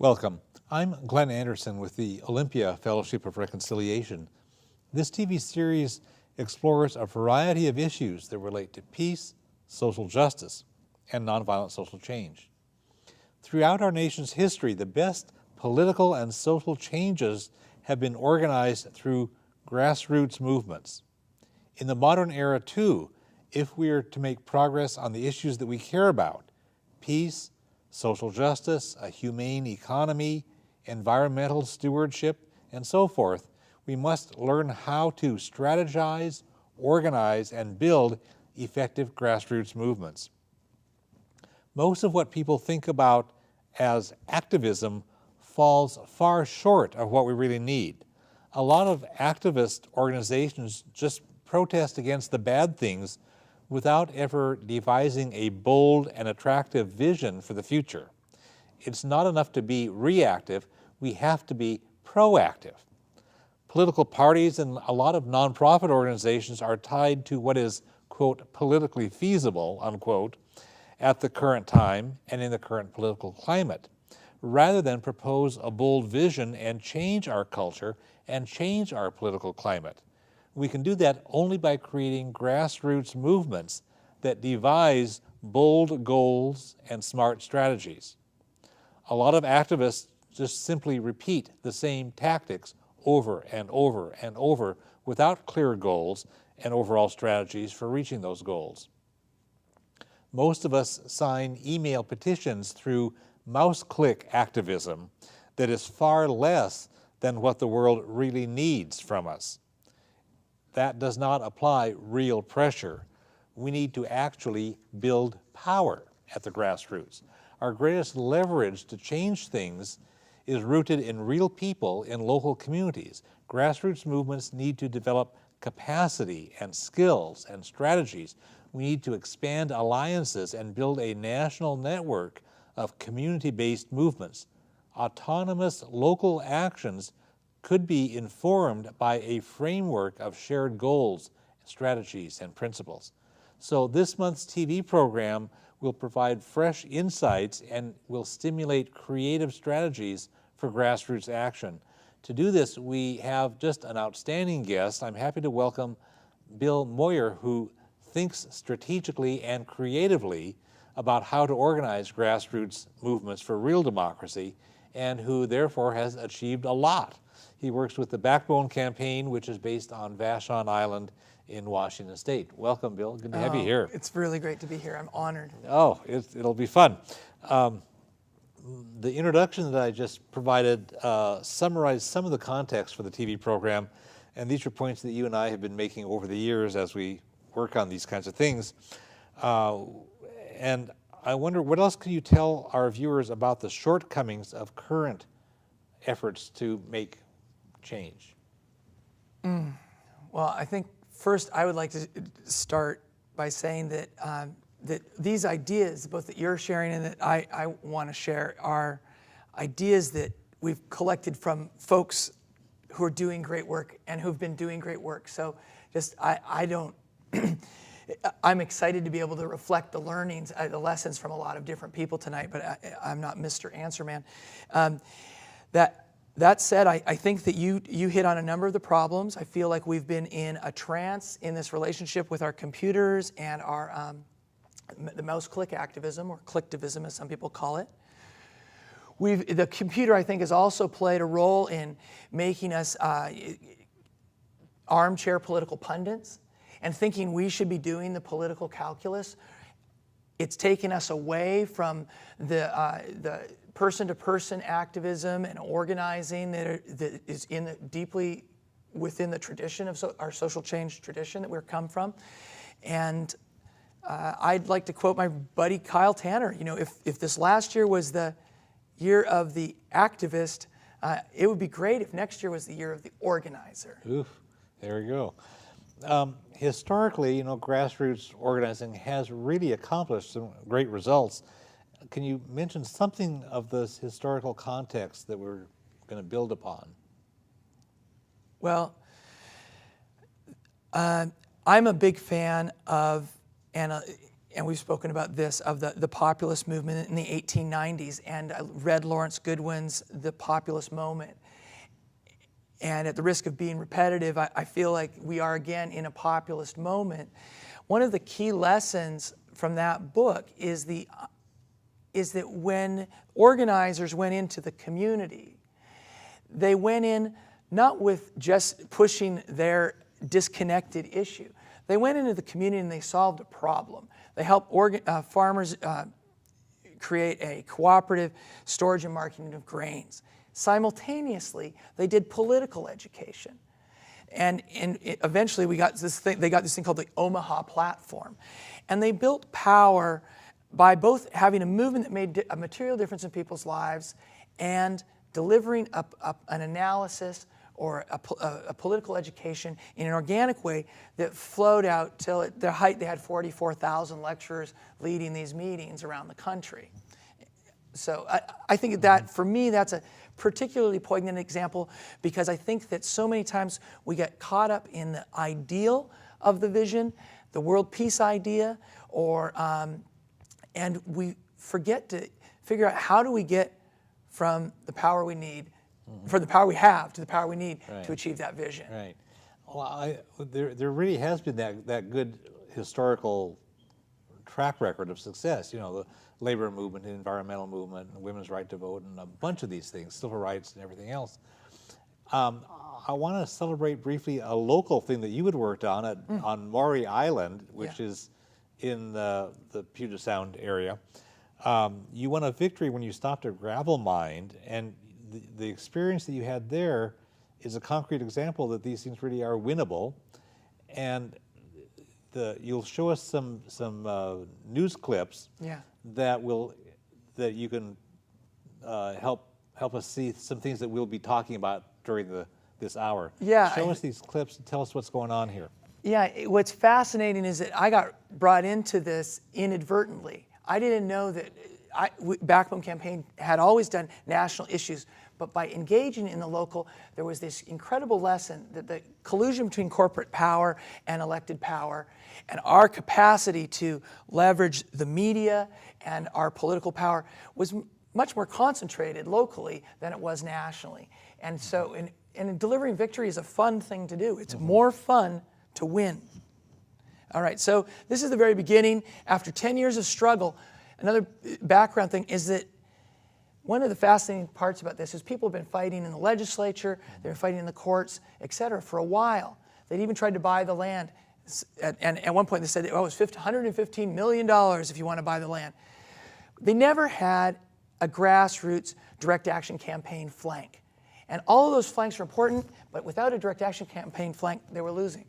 Welcome. I'm Glenn Anderson with the Olympia Fellowship of Reconciliation. This TV series explores a variety of issues that relate to peace, social justice, and nonviolent social change. Throughout our nation's history, the best political and social changes have been organized through grassroots movements. In the modern era, too, if we are to make progress on the issues that we care about, peace, social justice, a humane economy, environmental stewardship, and so forth, we must learn how to strategize, organize, and build effective grassroots movements. Most of what people think about as activism falls far short of what we really need. A lot of activist organizations just protest against the bad things without ever devising a bold and attractive vision for the future. It's not enough to be reactive, we have to be proactive. Political parties and a lot of nonprofit organizations are tied to what is, quote, politically feasible, unquote, at the current time and in the current political climate, rather than propose a bold vision and change our culture and change our political climate. We can do that only by creating grassroots movements that devise bold goals and smart strategies. A lot of activists just simply repeat the same tactics over and over and over without clear goals and overall strategies for reaching those goals. Most of us sign email petitions through mouse-click activism that is far less than what the world really needs from us. That does not apply real pressure. We need to actually build power at the grassroots. Our greatest leverage to change things is rooted in real people in local communities. Grassroots movements need to develop capacity and skills and strategies. We need to expand alliances and build a national network of community-based movements. Autonomous local actions could be informed by a framework of shared goals, strategies, and principles. So this month's TV program will provide fresh insights and will stimulate creative strategies for grassroots action. To do this, we have just an outstanding guest. I'm happy to welcome Bill Moyer, who thinks strategically and creatively about how to organize grassroots movements for real democracy, and who therefore has achieved a lot. He works with the Backbone Campaign, which is based on Vashon Island in Washington State. Welcome, Bill. Good to have you here. It's really great to be here. I'm honored. Oh, it'll be fun. The introduction that I just provided summarized some of the context for the TV program, and these are points that you and I have been making over the years as we work on these kinds of things. And I wonder, what else can you tell our viewers about the shortcomings of current efforts to make change? Well, I think first I would like to start by saying that that these ideas, both that you're sharing and that I want to share, are ideas that we've collected from folks who are doing great work and who've been doing great work. So just, I don't, I'm excited to be able to reflect the learnings, the lessons from a lot of different people tonight, but I'm not Mr. Answer Man. That said, I think that you hit on a number of the problems. I feel like we've been in a trance in this relationship with our computers and our the mouse click activism, or clicktivism as some people call it. The computer, I think, has also played a role in making us armchair political pundits and thinking we should be doing the political calculus. It's taken us away from the person-to-person activism and organizing that is deeply within the tradition of our social change tradition that we've come from. And I'd like to quote my buddy Kyle Tanner. You know, if this last year was the year of the activist, it would be great if next year was the year of the organizer. Oof, there we go. Historically, you know, grassroots organizing has really accomplished some great results. Can you mention something of this historical context that we're going to build upon? Well, I'm a big fan of, and we've spoken about this, of the populist movement in the 1890s, and I read Lawrence Goodwin's The Populist Moment. And at the risk of being repetitive, I feel like we are again in a populist moment. One of the key lessons from that book is that when organizers went into the community, they went in not with just pushing their disconnected issue. They went into the community and they solved a problem. They helped farmers create a cooperative storage and marketing of grains. Simultaneously, they did political education. And eventually they got this thing called the Omaha Platform. And they built power by both having a movement that made a material difference in people's lives and delivering an analysis or a political education in an organic way that flowed out till at their height they had 44,000 lecturers leading these meetings around the country. So I think that, for me, that's a particularly poignant example, because I think that so many times we get caught up in the ideal of the vision, the world peace idea, and we forget to figure out how do we get from the power we need, from the power we have to the power we need to achieve that vision. Right. Well, there really has been that good historical track record of success. You know, the labor movement, the environmental movement, and women's right to vote, and a bunch of these things, civil rights and everything else. I want to celebrate briefly a local thing that you had worked on on Maury Island, which is in the Puget Sound area. You won a victory when you stopped a gravel mine, and the experience that you had there is a concrete example that these things really are winnable. And you'll show us some news clips that you can help us see some things that we'll be talking about during this hour. Yeah. Show us these clips and tell us what's going on here. Yeah, what's fascinating is that I got brought into this inadvertently. I didn't know that Backbone Campaign had always done national issues, but by engaging in the local, there was this incredible lesson that the collusion between corporate power and elected power, and our capacity to leverage the media and our political power, was much more concentrated locally than it was nationally. And so, and delivering victory is a fun thing to do. It's more fun to win. All right, so this is the very beginning. After 10 years of struggle, another background thing is that one of the fascinating parts about this is people have been fighting in the legislature, they've been fighting in the courts, et cetera, for a while. They'd even tried to buy the land. And at one point they said, oh, it's $115 million if you want to buy the land. They never had a grassroots direct action campaign flank. And all of those flanks are important, but without a direct action campaign flank, they were losing.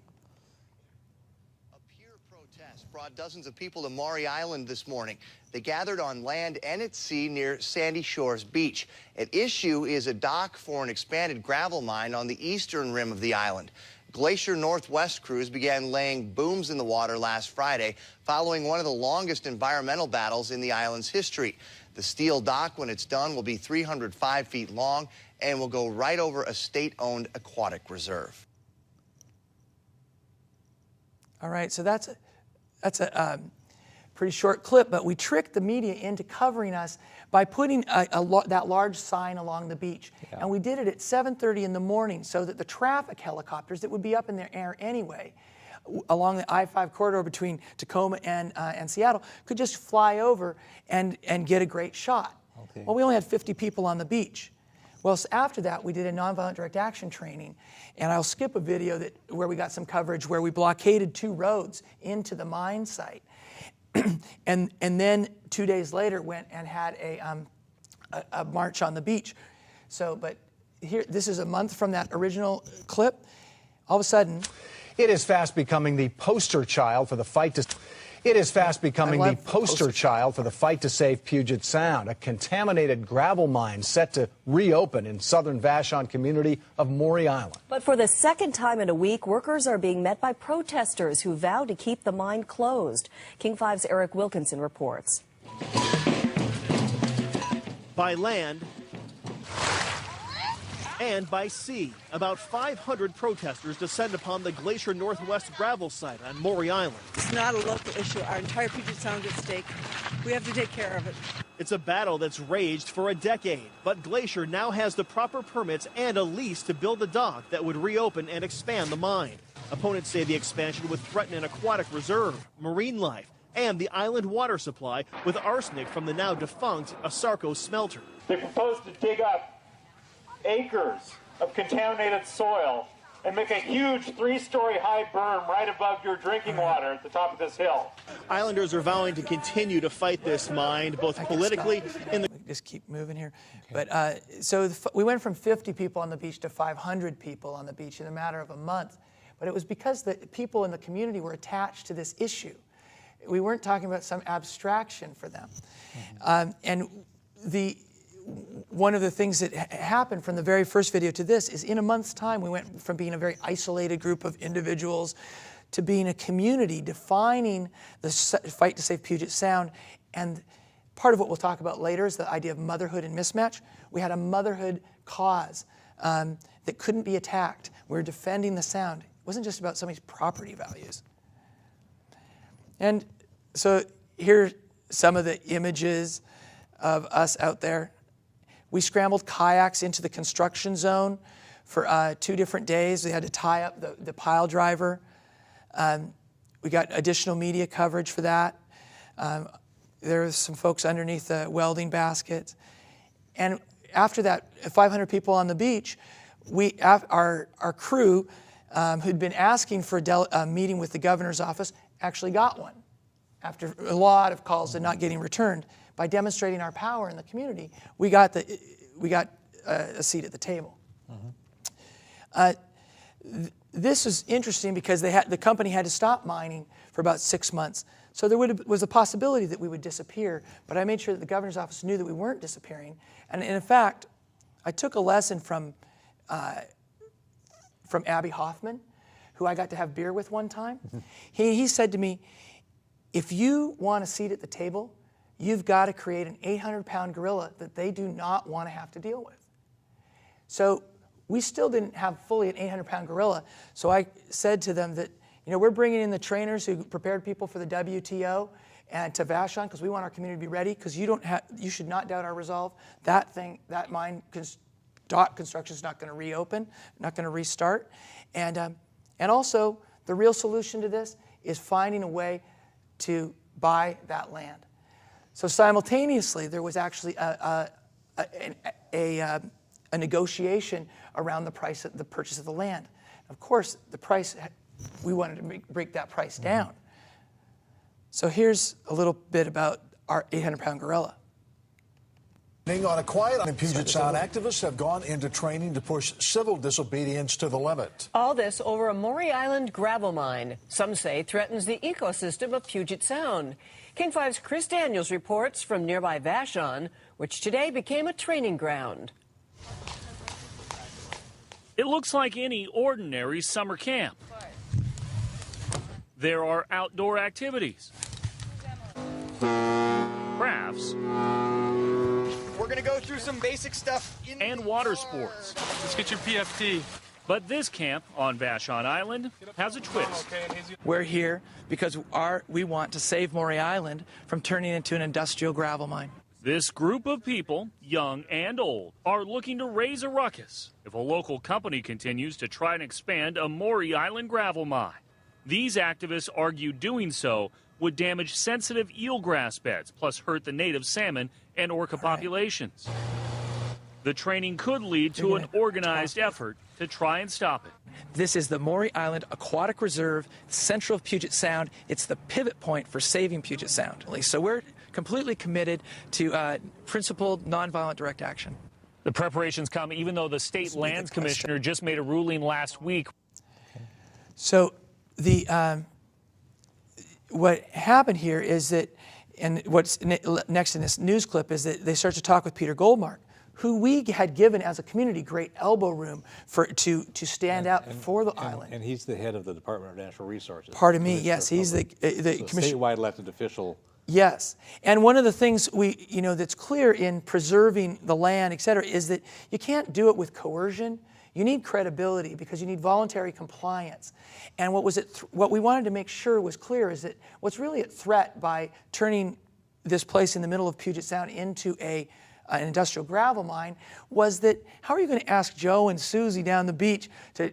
Brought dozens of people to Maury Island this morning. They gathered on land and at sea near Sandy Shores Beach. At issue is a dock for an expanded gravel mine on the eastern rim of the island. Glacier Northwest crews began laying booms in the water last Friday, following one of the longest environmental battles in the island's history. The steel dock, when it's done, will be 305 feet long and will go right over a state-owned aquatic reserve. All right, so that's a pretty short clip, but we tricked the media into covering us by putting that large sign along the beach. Yeah. And we did it at 7:30 in the morning so that the traffic helicopters that would be up in the air anyway, along the I-5 corridor between Tacoma and Seattle, could just fly over and get a great shot. Okay. Well, we only had 50 people on the beach. Well, so after that, we did a nonviolent direct action training, and I'll skip a video where we got some coverage where we blockaded 2 roads into the mine site. and then 2 days later went and had a march on the beach. So, but here, this is a month from that original clip. All of a sudden, it is fast becoming the poster child for the fight to. It is fast becoming the poster child for the fight to save Puget Sound, a contaminated gravel mine set to reopen in southern Vashon community of Maury Island. But for the second time in a week, workers are being met by protesters who vow to keep the mine closed. King 5's Eric Wilkinson reports. By land and by sea, about 500 protesters descend upon the Glacier Northwest gravel site on Maury Island. It's not a local issue. Our entire Puget Sound is at stake. We have to take care of it. It's a battle that's raged for a decade, but Glacier now has the proper permits and a lease to build a dock that would reopen and expand the mine. Opponents say the expansion would threaten an aquatic reserve, marine life, and the island water supply with arsenic from the now defunct Asarco smelter. They propose to dig up acres of contaminated soil and make a huge 3-story high berm right above your drinking water at the top of this hill. Islanders are vowing to continue to fight this mine, both politically and the... Just keep moving here. Okay. But so we went from 50 people on the beach to 500 people on the beach in a matter of a month. But it was because the people in the community were attached to this issue. We weren't talking about some abstraction for them. And one of the things that happened from the very first video to this is in a month's time, we went from being a very isolated group of individuals to being a community defining the fight to save Puget Sound. And part of what we'll talk about later is the idea of motherhood and mismatch. We had a motherhood cause that couldn't be attacked. We were defending the Sound. It wasn't just about somebody's property values. And so here are some of the images of us out there. We scrambled kayaks into the construction zone for 2 different days. We had to tie up the pile driver. We got additional media coverage for that. There was some folks underneath the welding baskets. And after that, 500 people on the beach, our crew, who'd been asking for a meeting with the governor's office, actually got one after a lot of calls and not getting returned. By demonstrating our power in the community, we got a seat at the table. Mm-hmm. This is interesting because the company had to stop mining for about 6 months. So there was a possibility that we would disappear, but I made sure that the governor's office knew that we weren't disappearing. And in fact, I took a lesson from Abby Hoffman, who I got to have beer with one time. Mm-hmm. He said to me, if you want a seat at the table, you've got to create an 800-pound gorilla that they do not want to have to deal with. So we still didn't have fully an 800-pound gorilla. So I said to them that, we're bringing in the trainers who prepared people for the WTO and to Vashon because we want our community to be ready because you should not doubt our resolve. That mine dock construction is not going to reopen, not going to restart. And also the real solution to this is finding a way to buy that land. So simultaneously, there was actually a negotiation around the purchase of the land. Of course, the price, we wanted to break that price down. So here's a little bit about our 800-pound gorilla. On a quiet in Puget Sound, activists have gone into training to push civil disobedience to the limit. All this over a Maury Island gravel mine. Some say threatens the ecosystem of Puget Sound. King 5's Chris Daniels reports from nearby Vashon, which today became a training ground. It looks like any ordinary summer camp. There are outdoor activities, crafts, we're going to go through some basic stuff and water sports. Let's get your PFT. But this camp on Vashon Island has a twist. We're here because we want to save Maury Island from turning into an industrial gravel mine. This group of people, young and old, are looking to raise a ruckus if a local company continues to try and expand a Maury Island gravel mine. These activists argue doing so would damage sensitive eelgrass beds, plus hurt the native salmon and orca populations. The training could lead to an organized effort to try and stop it. This is the Maury Island Aquatic Reserve, central of Puget Sound. It's the pivot point for saving Puget Sound. So we're completely committed to principled, nonviolent direct action. The preparations come even though the state lands commissioner just made a ruling last week. So what happened here is that, and what's next in this news clip is that they start to talk with Peter Goldmark, who we had given as a community great elbow room to stand out for the island. And he's the head of the Department of Natural Resources. Pardon me, yes, he's the statewide elected official. Yes, and one of the things that's clear in preserving the land, et cetera, is that you can't do it with coercion. You need credibility because you need voluntary compliance. And what we wanted to make sure was clear is that what's really at threat by turning this place in the middle of Puget Sound into an industrial gravel mine was that how are you going to ask Joe and Susie down the beach to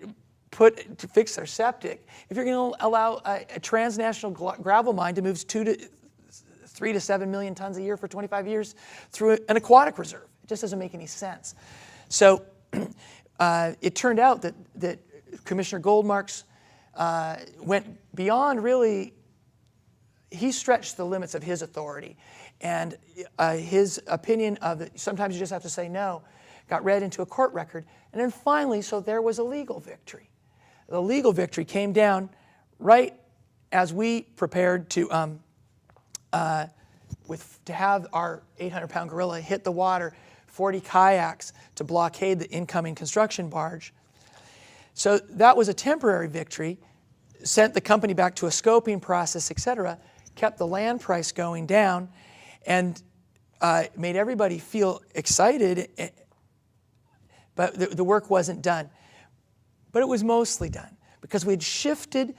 fix their septic if you're going to allow a transnational gravel mine to move 3 to 7 million tons a year for 25 years through an aquatic reserve? It just doesn't make any sense. So it turned out that Commissioner Goldmark's went beyond really, he stretched the limits of his authority. And his opinion of that sometimes you just have to say no got read into a court record. And then finally, so there was a legal victory. The legal victory came down right as we prepared to have our 800-pound gorilla hit the water, 40 kayaks to blockade the incoming construction barge. So that was a temporary victory, sent the company back to a scoping process, et cetera, kept the land price going down, and made everybody feel excited, but the work wasn't done. But it was mostly done because we had shifted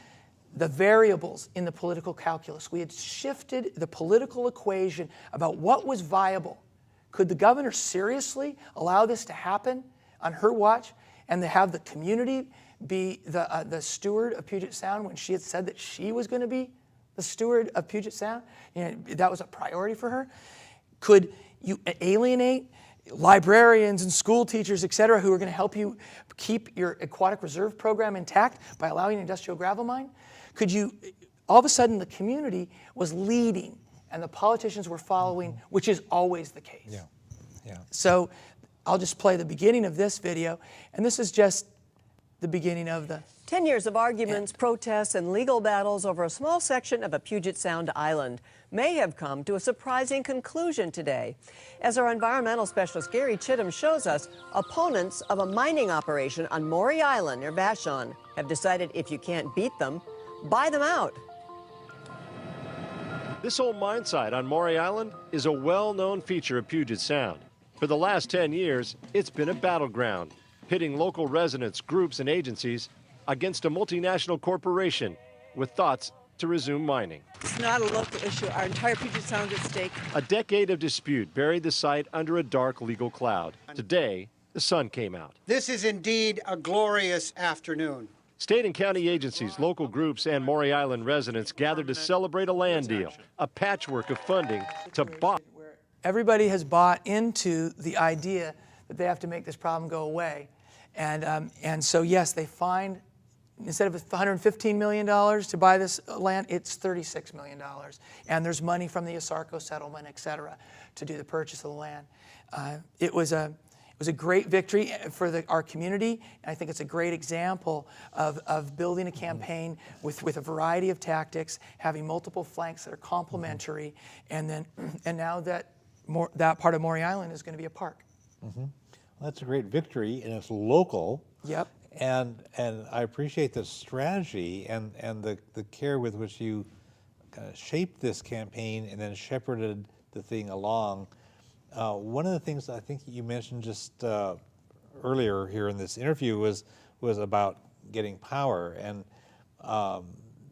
the variables in the political calculus. We had shifted the political equation about what was viable. Could the governor seriously allow this to happen on her watch and to have the community be the steward of Puget Sound when she had said that she was going to be the steward of Puget Sound? That was a priority for her. Could you alienate librarians and school teachers, et cetera, who are going to help you keep your aquatic reserve program intact by allowing an industrial gravel mine? Could you, all of a sudden the community was leading and the politicians were following, which is always the case. Yeah. So I'll just play the beginning of this video, and this is just the beginning of the 10 years of arguments, protests, and legal battles over a small section of a Puget Sound island may have come to a surprising conclusion today. As our environmental specialist Gary Chittum shows us, opponents of a mining operation on Maury Island near Vashon have decided if you can't beat them, buy them out. This old mine site on Maury Island is a well-known feature of Puget Sound. For the last 10 years, it's been a battleground, pitting local residents, groups, and agencies against a multinational corporation with thoughts to resume mining. It's not a local issue. Our entire Puget Sound is at stake. A decade of dispute buried the site under a dark legal cloud. Today, the sun came out. This is indeed a glorious afternoon. State and county agencies, local groups, and Maury Island residents gathered to celebrate a land deal, a patchwork of funding to buy. Everybody has bought into the idea that they have to make this problem go away. And so, yes, they find, instead of $115 million to buy this land, it's $36 million. And there's money from the Asarco settlement, et cetera, to do the purchase of the land. It was a great victory for our community, and I think it's a great example of building a campaign with a variety of tactics, having multiple flanks that are complementary, and now that part of Maury Island is going to be a park. Well, that's a great victory, and it's local. Yep. And I appreciate the strategy and the care with which you kind of shaped this campaign and then shepherded the thing along. One of the things I think you mentioned just earlier here in this interview was about getting power, and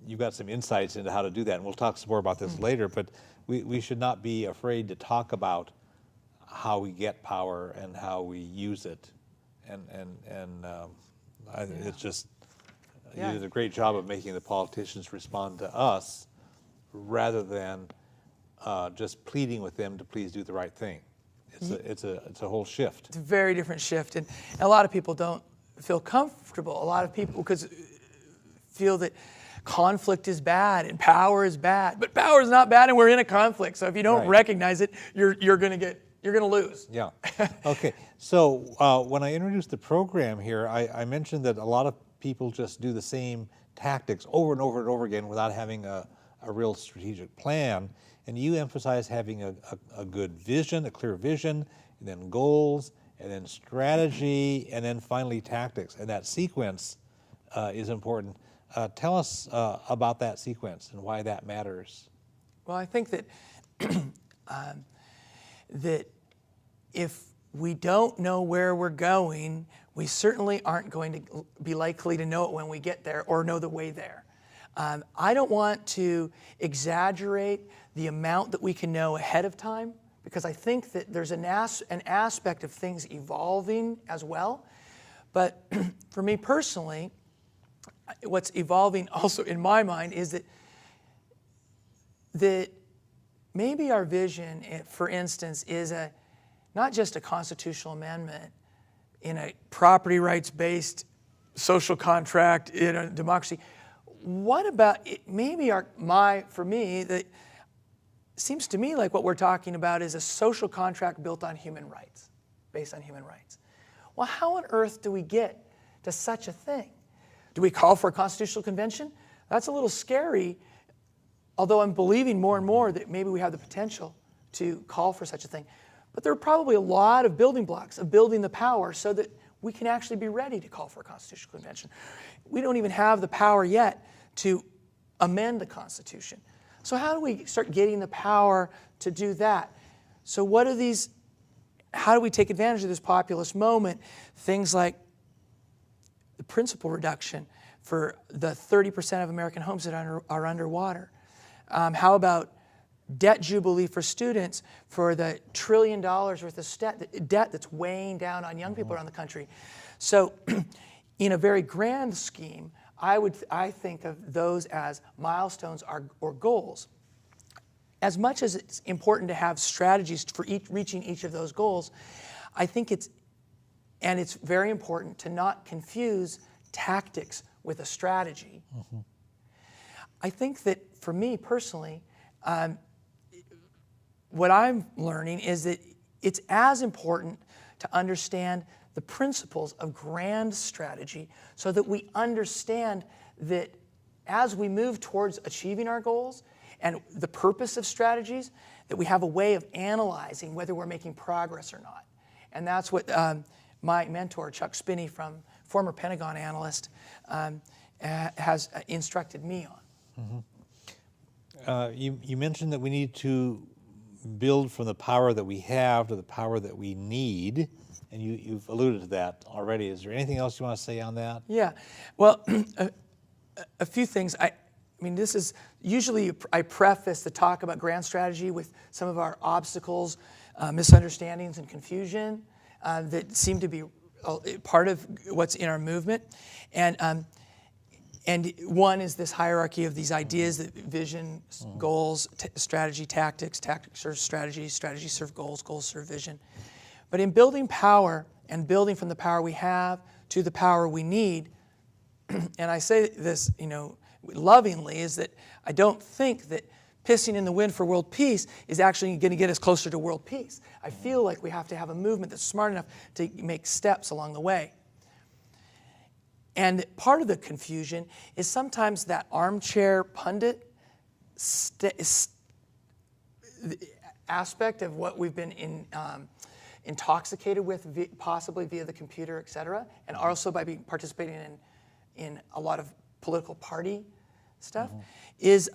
you've got some insights into how to do that, and we'll talk some more about this later, but we should not be afraid to talk about how we get power and how we use it. It's just, you did a great job of making the politicians respond to us rather than just pleading with them to please do the right thing. It's a whole shift. It's a very different shift, and a lot of people don't feel comfortable. A lot of people feel that conflict is bad and power is bad, but power is not bad, and we're in a conflict. So if you don't recognize it, you're going to lose. Yeah. Okay. So when I introduced the program here, I mentioned that a lot of people just do the same tactics over and over and over again without having a real strategic plan. And you emphasize having a good vision, a clear vision, and then goals, and then strategy, and then finally tactics. And that sequence is important. Tell us about that sequence and why that matters. Well, I think that that if we don't know where we're going, we certainly aren't going to be likely to know it when we get there or know the way there. I don't want to exaggerate the amount that we can know ahead of time, because I think that there's an aspect of things evolving as well. But for me personally, what's evolving also in my mind is that maybe our vision, for instance, is not just a constitutional amendment in a property rights-based social contract in a democracy. What about it? Maybe for me, that seems to me like what we're talking about is a social contract built on human rights, based on human rights. Well, how on earth do we get to such a thing? Do we call for a constitutional convention? That's a little scary, although I'm believing more and more that maybe we have the potential to call for such a thing. But there are probably a lot of building blocks of building the power so that we can actually be ready to call for a constitutional convention. We don't even have the power yet to amend the Constitution. So how do we start getting the power to do that? So how do we take advantage of this populist moment? Things like the principal reduction for the 30% of American homes that are underwater. How about debt jubilee for students for the $1 trillion worth of debt that's weighing down on young people around the country? So in a very grand scheme, I think of those as milestones or goals. As much as it's important to have strategies for reaching each of those goals, I think it's very important to not confuse tactics with a strategy. Mm-hmm. I think that for me personally, what I'm learning is that it's as important to understand the principles of grand strategy so that we understand that as we move towards achieving our goals and the purpose of strategies, that we have a way of analyzing whether we're making progress or not. And that's what my mentor, Chuck Spinney, former Pentagon analyst, has instructed me on. Mm-hmm. You mentioned that we need to build from the power that we have to the power that we need, and you've alluded to that already. Is there anything else you want to say on that? Yeah, well, a few things. I mean, this is usually I preface the talk about grand strategy with some of our obstacles, misunderstandings, and confusion that seem to be part of what's in our movement, and one is this hierarchy of these ideas that vision, goals, strategy, tactics serve strategy, strategy serve goals, goals serve vision. But in building power and building from the power we have to the power we need, and I say this, lovingly, is that I don't think that pissing in the wind for world peace is actually going to get us closer to world peace. I feel like we have to have a movement that's smart enough to make steps along the way. And part of the confusion is sometimes that armchair pundit aspect of what we've been intoxicated with, possibly via the computer, et cetera, and also by participating in a lot of political party stuff, is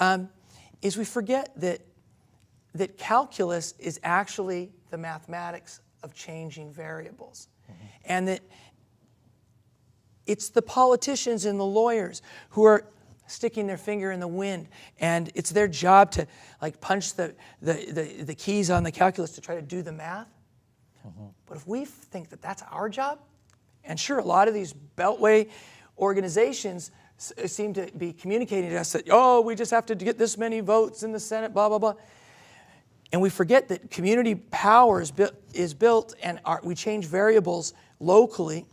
we forget that calculus is actually the mathematics of changing variables, and that it's the politicians and the lawyers who are sticking their finger in the wind, and it's their job to like punch the keys on the calculus to try to do the math. But if we think that that's our job, and sure, a lot of these Beltway organizations seem to be communicating to us that, oh, we just have to get this many votes in the Senate, blah, blah, blah. And we forget that community power is built, and we change variables locally.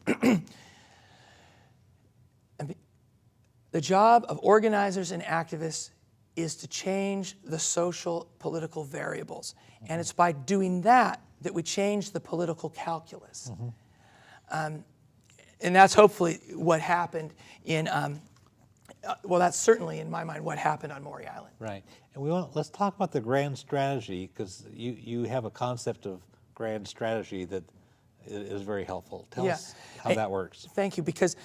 The job of organizers and activists is to change the social political variables. And it's by doing that that we change the political calculus. And that's hopefully what happened in, well, that's certainly in my mind what happened on Maury Island. Right. And let's talk about the grand strategy, because you have a concept of grand strategy that is very helpful. Tell us how that works. Thank you, because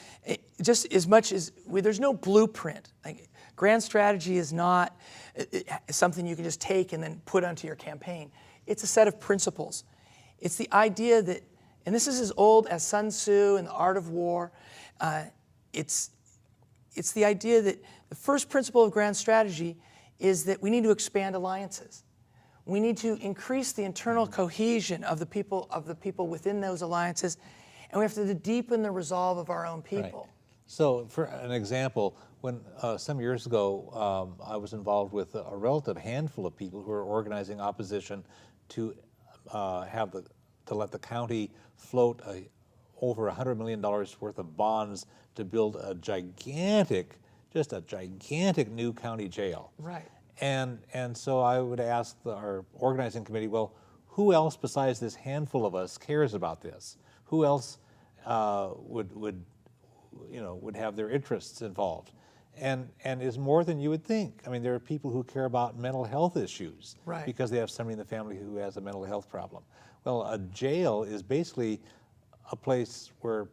just as much as there's no blueprint. Like, grand strategy is not something you can just take and then put onto your campaign. It's a set of principles. It's the idea that, and this is as old as Sun Tzu and the Art of War. It's the idea that the first principle of grand strategy is that we need to expand alliances. We need to increase the internal cohesion of the people within those alliances, and we have to deepen the resolve of our own people. Right. So, for an example, when some years ago I was involved with a relative handful of people who were organizing opposition to let the county float over $100 million worth of bonds to build a gigantic new county jail. Right. And so I would ask our organizing committee, well, who else besides this handful of us cares about this? Who else would have their interests involved? And is more than you would think. I mean, there are people who care about mental health issues, right, because they have somebody in the family who has a mental health problem. Well, a jail is basically a place where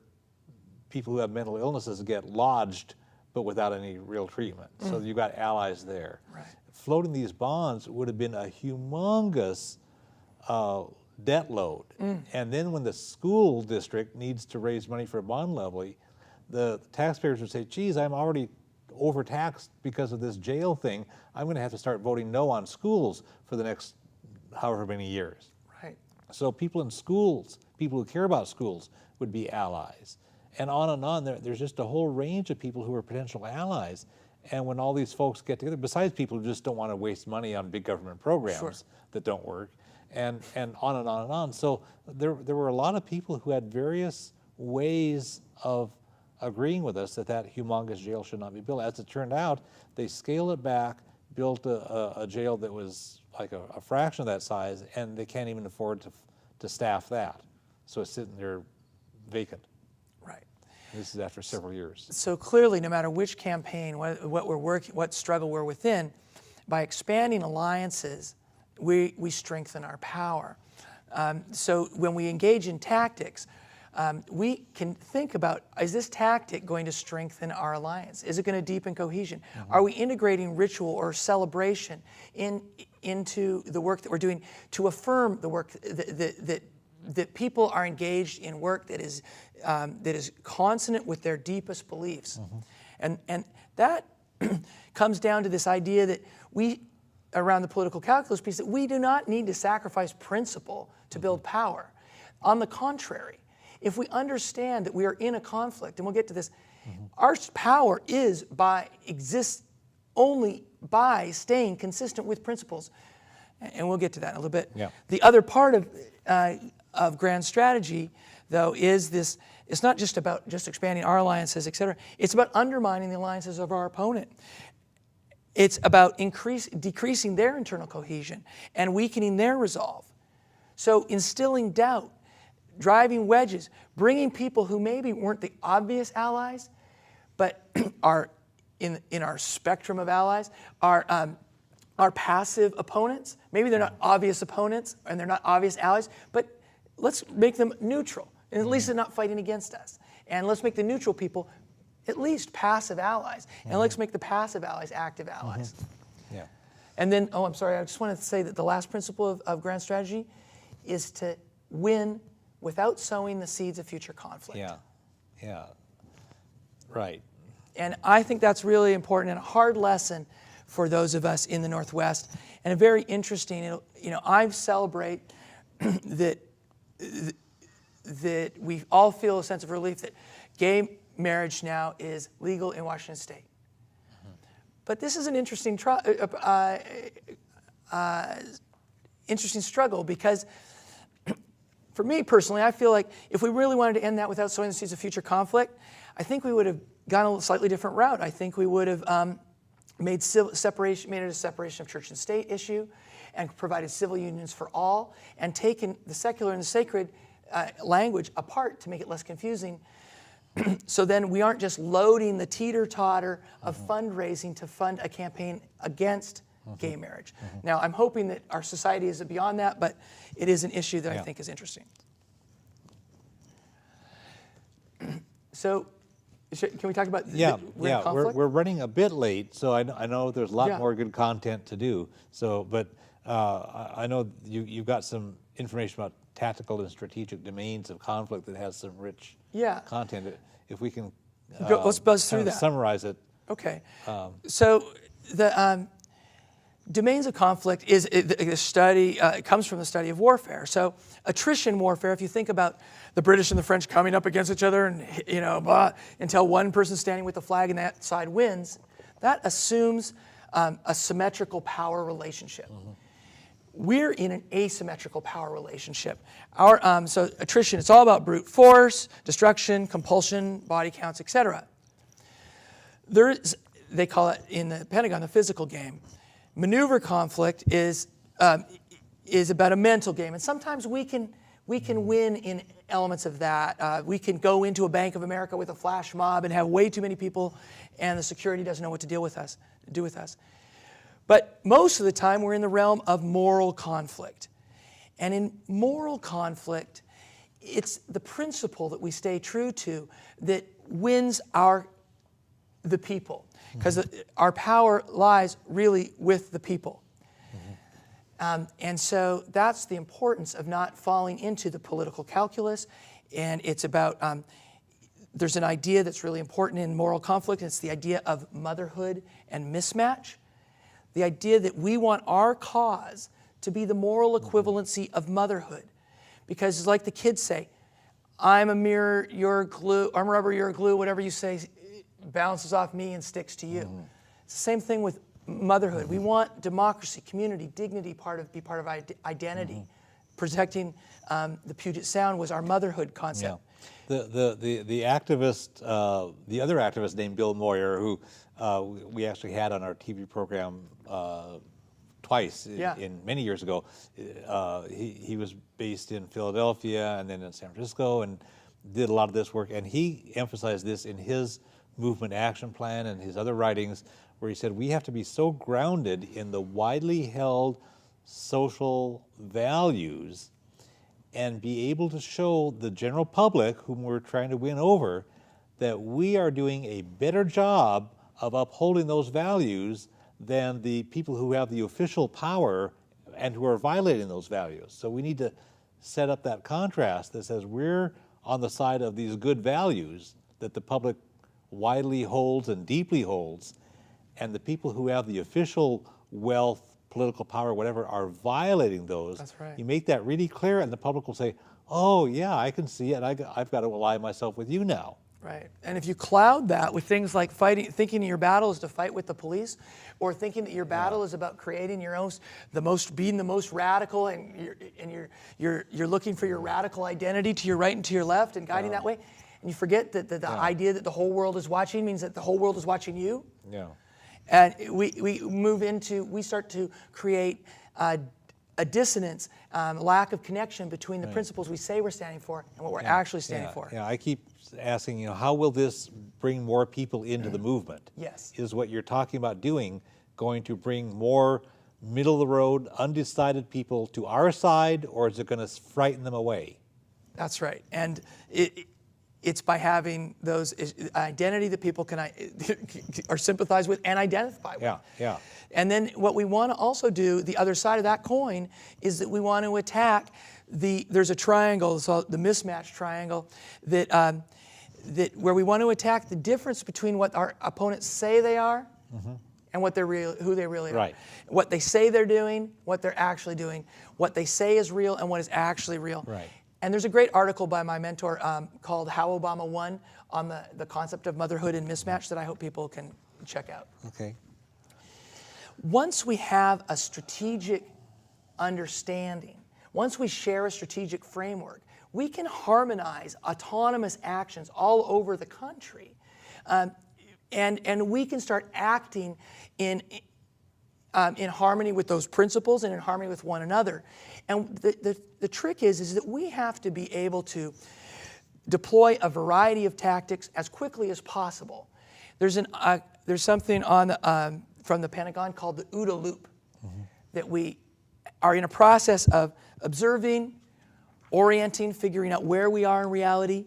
people who have mental illnesses get lodged, but without any real treatment. So you've got allies there. Right. Floating these bonds would have been a humongous debt load. And then when the school district needs to raise money for a bond levy, the taxpayers would say, geez, I'm already overtaxed because of this jail thing. I'm going to have to start voting no on schools for the next however many years. Right. So people in schools, people who care about schools, would be allies. And on. There's just a whole range of people who are potential allies. And when all these folks get together, besides people who just don't want to waste money on big government programs that don't work, and on and on and on. So there were a lot of people who had various ways of agreeing with us that humongous jail should not be built. As it turned out, they scaled it back, built a jail that was like a fraction of that size, and they can't even afford to staff that. So it's sitting there vacant. Right. This is after several years. So clearly, no matter which campaign, what struggle we're within, by expanding alliances, we strengthen our power. So when we engage in tactics, we can think about, is this tactic going to strengthen our alliance? Is it going to deepen cohesion? Are we integrating ritual or celebration into the work that we're doing to affirm the work that people are engaged in work that is consonant with their deepest beliefs? And that comes down to this idea that around the political calculus piece, that we do not need to sacrifice principle to build power. On the contrary, if we understand that we are in a conflict, and we'll get to this, our power exists only by staying consistent with principles, and we'll get to that in a little bit. Yeah. The other part of grand strategy, though, is this. It's not just about expanding our alliances, et cetera. It's about undermining the alliances of our opponent. It's about decreasing their internal cohesion and weakening their resolve. So instilling doubt, driving wedges, bringing people who maybe weren't the obvious allies, but are in our spectrum of allies, are passive opponents. Maybe they're not obvious opponents and they're not obvious allies, but let's make them neutral, and at least they're not fighting against us. And let's make the neutral people at least passive allies, and let's make the passive allies active allies. Yeah. And then, oh, I'm sorry, I just wanted to say that the last principle of grand strategy is to win without sowing the seeds of future conflict. Yeah, yeah, right. And I think that's really important and a hard lesson for those of us in the Northwest, and a very interesting, you know, I celebrate that we all feel a sense of relief that gay marriage now is legal in Washington State. But this is an interesting interesting struggle, because for me personally, I feel like if we really wanted to end that without sowing the seeds of future conflict, I think we would have gone a slightly different route. I think we would have made it a separation of church and state issue, and provided civil unions for all, and taken the secular and the sacred language apart to make it less confusing. So then we aren't just loading the teeter-totter of fundraising to fund a campaign against gay marriage. Now, I'm hoping that our society is beyond that, but it is an issue that I think is interesting. So, can we talk about conflict? We're running a bit late, so I know there's a lot more good content to do. So, but I know you've got some information about tactical and strategic domains of conflict that has some rich content. If we can let's buzz through that. Summarize it. Okay. So the domains of conflict is a study. It comes from the study of warfare. So attrition warfare. If you think about the British and the French coming up against each other, and until one person standing with the flag and that side wins, that assumes a symmetrical power relationship. We're in an asymmetrical power relationship. So attrition, it's all about brute force, destruction, compulsion, body counts, etc. They call it in the Pentagon the physical game. Maneuver conflict is about a mental game, and sometimes we can win in elements of that. We can go into a Bank of America with a flash mob and have way too many people, and the security doesn't know what to do with us. But most of the time, we're in the realm of moral conflict. And in moral conflict, it's the principle that we stay true to that wins the people, because our power lies really with the people. And so that's the importance of not falling into the political calculus. And it's about, there's an idea that's really important in moral conflict, and it's the idea of motherhood and mismatch. The idea that we want our cause to be the moral equivalency of motherhood. Because it's like the kids say, I'm a mirror, you're glue, I'm rubber, you're glue, whatever you say bounces off me and sticks to you. It's the same thing with motherhood. We want democracy, community, dignity be part of identity. Protecting the Puget Sound was our motherhood concept. The activist, the other activist named Bill Moyer, who we actually had on our TV program twice in many years ago. He was based in Philadelphia and then in San Francisco, and did a lot of this work. And he emphasized this in his movement action plan and his other writings, where he said we have to be so grounded in the widely held social values and be able to show the general public, whom we're trying to win over, that we are doing a better job of upholding those values than the people who have the official power and who are violating those values. So we need to set up that contrast that says we're on the side of these good values that the public widely holds and deeply holds, and the people who have the official wealth, political power, whatever, are violating those. That's right. You make that really clear, and the public will say, oh, yeah, I can see it. I've got to ally myself with you now. Right. And if you cloud that with things like thinking your battle is to fight with the police, or thinking that your battle is about creating your own, being the most radical, and you're looking for your radical identity to your right and to your left and guiding that way, and you forget that the idea that the whole world is watching means that the whole world is watching you. Yeah. And we start to create a dissonance, lack of connection between the principles we say we're standing for and what we're actually standing for. Yeah, I keep asking, how will this bring more people into the movement? Yes. Is what you're talking about doing going to bring more middle of the road, undecided people to our side, or is it going to frighten them away? That's right. And it's by having those identity that people can or sympathize with and identify with. Yeah. And then what we want to also do, the other side of that coin, is that we want to attack there's a triangle, so the mismatch triangle, that where we want to attack the difference between what our opponents say they are and what who they really are. What they say they're doing, what they're actually doing, what they say is real and what is actually real. Right. And there's a great article by my mentor called How Obama Won on the concept of motherhood and mismatch that I hope people can check out. Okay. Once we have a strategic understanding, once we share a strategic framework, we can harmonize autonomous actions all over the country. And we can start acting in harmony with those principles and in harmony with one another. And the trick is that we have to be able to deploy a variety of tactics as quickly as possible. There's something on from the Pentagon called the OODA loop that we are in a process of observing, orienting, figuring out where we are in reality,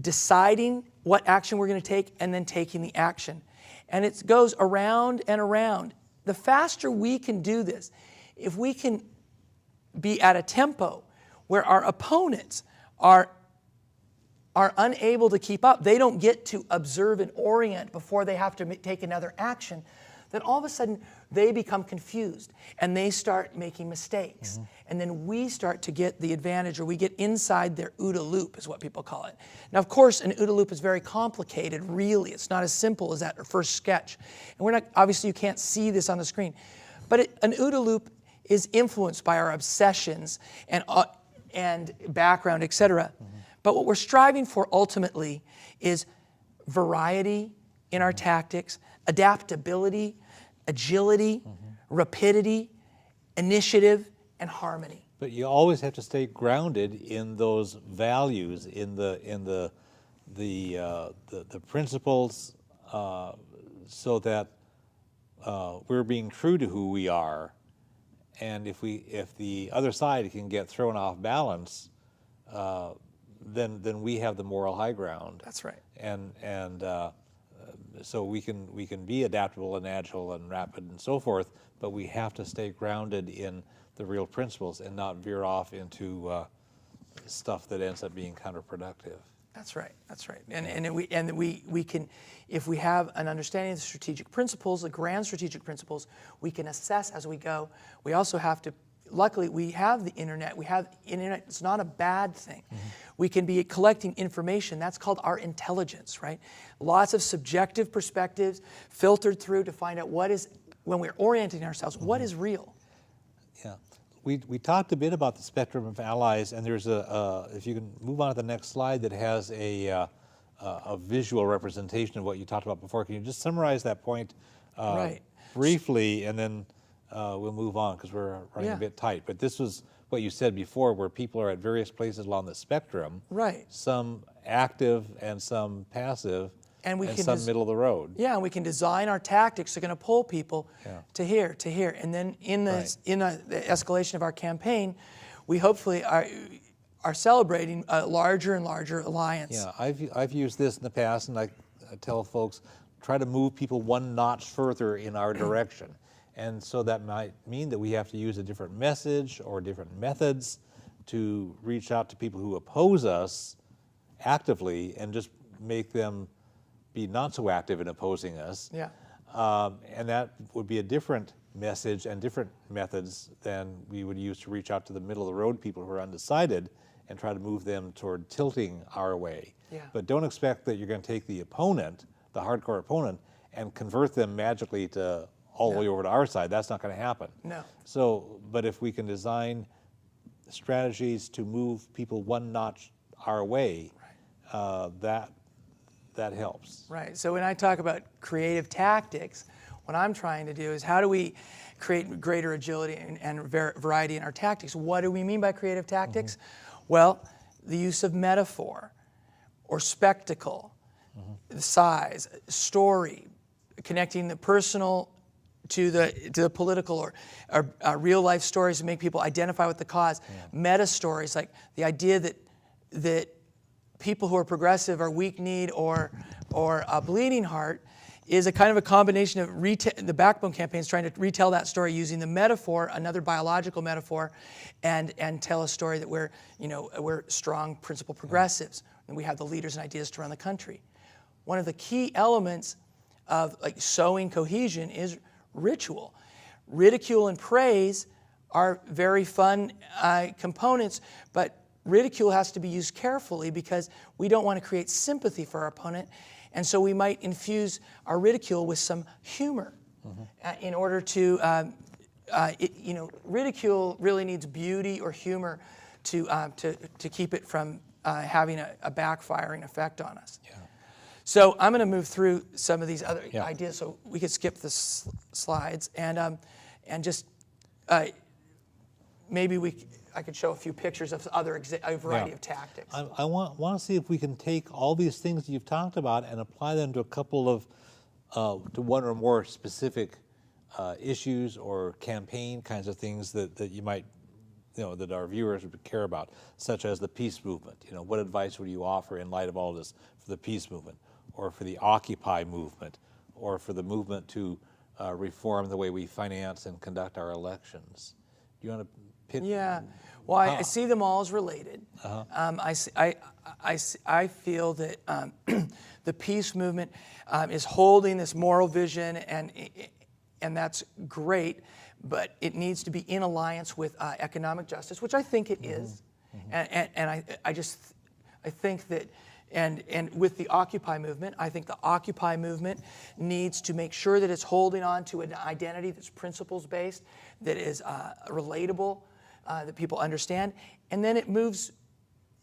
deciding what action we're going to take, and then taking the action. And it goes around and around. The faster we can do this, if we can be at a tempo where our opponents are unable to keep up, they don't get to observe and orient before they have to take another action, then all of a sudden they become confused and they start making mistakes. And then we start to get the advantage, or we get inside their OODA loop is what people call it. Now, of course, an OODA loop is very complicated, really. It's not as simple as that first sketch. And obviously you can't see this on the screen. But an OODA loop is influenced by our obsessions and background, etc. But what we're striving for ultimately is variety in our tactics, adaptability, agility, rapidity, initiative, and harmony. But you always have to stay grounded in those values, in the principles, so that we're being true to who we are. And if the other side can get thrown off balance, then we have the moral high ground. That's right. And so we can be adaptable and agile and rapid and so forth, but we have to stay grounded in the real principles and not veer off into stuff that ends up being counterproductive. That's right. That's right. And we can, if we have an understanding of the strategic principles, the grand strategic principles, we can assess as we go. We also have to. Luckily, we have the internet. It's not a bad thing. We can be collecting information. That's called our intelligence, right? Lots of subjective perspectives filtered through to find out what is, when we're orienting ourselves, what is real. Yeah. We talked a bit about the spectrum of allies, and there's if you can move on to the next slide that has a visual representation of what you talked about before. Can you just summarize that point briefly, and then we'll move on because we're running a bit tight. But this was what you said before, where people are at various places along the spectrum. Right. Some active and some passive, and some middle of the road. Yeah, and we can design our tactics that are going to pull people to here, and then in the escalation of our campaign, we hopefully are celebrating a larger and larger alliance. Yeah, I've used this in the past, and I tell folks, try to move people one notch further in our direction. And so that might mean that we have to use a different message or different methods to reach out to people who oppose us actively and just make them be not so active in opposing us. Yeah. And that would be a different message and different methods than we would use to reach out to the middle of the road people who are undecided and try to move them toward tilting our way. Yeah. But don't expect that you're going to take the opponent, the hardcore opponent, and convert them magically to all the way over to our side. That's not going to happen. No. So, but if we can design strategies to move people one notch our way, that helps. Right. So when I talk about creative tactics, what I'm trying to do is how do we create greater agility and variety in our tactics? What do we mean by creative tactics? Well, the use of metaphor or spectacle, size, story, connecting the personal to the political or real life stories to make people identify with the cause. Meta stories, like the idea that that people who are progressive are weak-kneed or a bleeding heart is a kind of a combination of the Backbone campaign is trying to retell that story using the metaphor, another biological metaphor, and tell a story that we're strong, principled progressives, and we have the leaders and ideas to run the country. One of the key elements of sowing cohesion is ritual. Ridicule and praise are very fun components, but ridicule has to be used carefully because we don't want to create sympathy for our opponent. And so we might infuse our ridicule with some humor in order to, ridicule really needs beauty or humor to keep it from having a backfiring effect on us. Yeah. So I'm going to move through some of these other ideas, so we could skip the slides and just maybe I could show a few pictures of a variety of tactics. I want to see if we can take all these things you've talked about and apply them to a couple of, to one or more specific issues or campaign kinds of things that you might, that our viewers would care about, such as the peace movement. What advice would you offer in light of all this for the peace movement, or for the Occupy movement, or for the movement to reform the way we finance and conduct our elections? Do you want to? Yeah, well, I see them all as related. I feel that the peace movement is holding this moral vision, and that's great, but it needs to be in alliance with economic justice, which I think it is. And I think that, and with the Occupy movement, I think the Occupy movement needs to make sure that it's holding on to an identity that's principles-based, that is relatable, that people understand, and then it moves.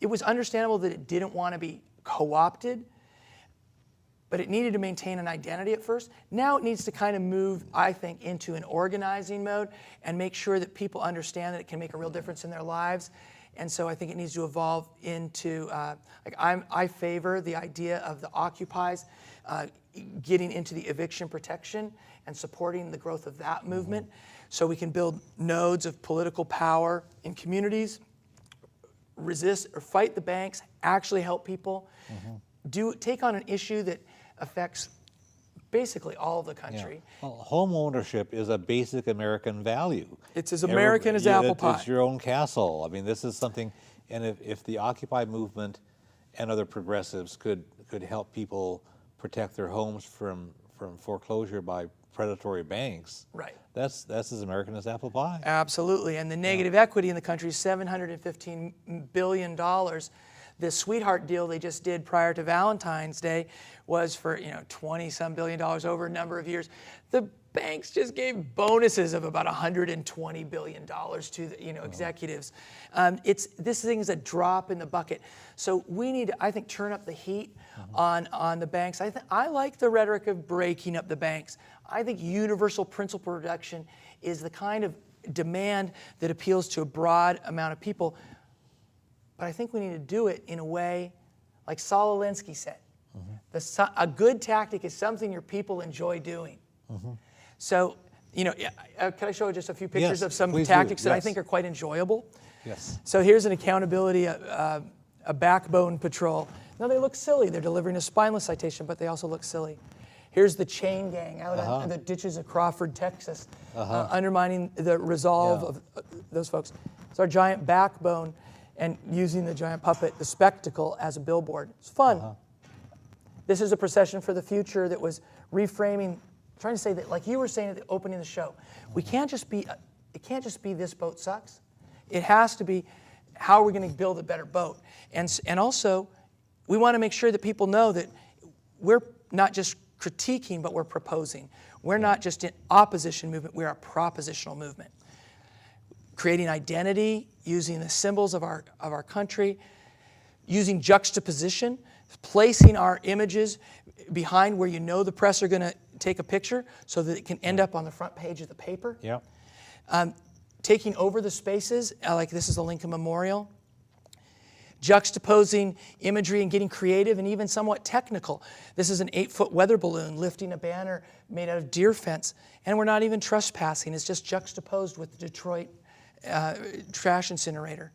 It was understandable that it didn't want to be co-opted, but it needed to maintain an identity at first. Now it needs to kind of move, I think, into an organizing mode and make sure that people understand that it can make a real difference in their lives. And so I think it needs to evolve into, I favor the idea of the Occupies getting into the eviction protection and supporting the growth of that movement, so we can build nodes of political power in communities, resist or fight the banks, actually help people, take on an issue that affects basically all of the country. Yeah. Well, home ownership is a basic American value. It's as American as apple pie. It's your own castle. I mean, this is something, and if the Occupy movement and other progressives could help people protect their homes from foreclosure by predatory banks, right? That's as American as apple pie. Absolutely, and the negative equity in the country is $715 billion. The sweetheart deal they just did prior to Valentine's Day was for 20-some billion dollars over a number of years. The banks just gave bonuses of about $120 billion to the executives. This thing is a drop in the bucket. So we need to, I think, turn up the heat on the banks. I like the rhetoric of breaking up the banks. I think universal principal reduction is the kind of demand that appeals to a broad amount of people. But I think we need to do it in a way like Saul Alinsky said. A good tactic is something your people enjoy doing. So, can I show just a few pictures of some tactics that I think are quite enjoyable? Yes. So here's an accountability, a backbone patrol. Now they look silly. They're delivering a spineless citation, but they also look silly. Here's the chain gang out in the ditches of Crawford, Texas, undermining the resolve of those folks. It's our giant backbone and using the giant puppet, the spectacle, as a billboard. It's fun. This is a procession for the future that was reframing, trying to say that, like you were saying at the opening of the show, we can't just be, it can't just be this boat sucks. It has to be, how are we going to build a better boat? And also, we want to make sure that people know that we're not just critiquing, but we're proposing. We're not just an opposition movement, we're a propositional movement. Creating identity, using the symbols of our country, using juxtaposition, placing our images behind where the press are going to take a picture so that it can end up on the front page of the paper. Taking over the spaces, like this is the Lincoln Memorial. Juxtaposing imagery and getting creative and even somewhat technical. This is an 8-foot weather balloon lifting a banner made out of deer fence, and we're not even trespassing. It's just juxtaposed with the Detroit trash incinerator.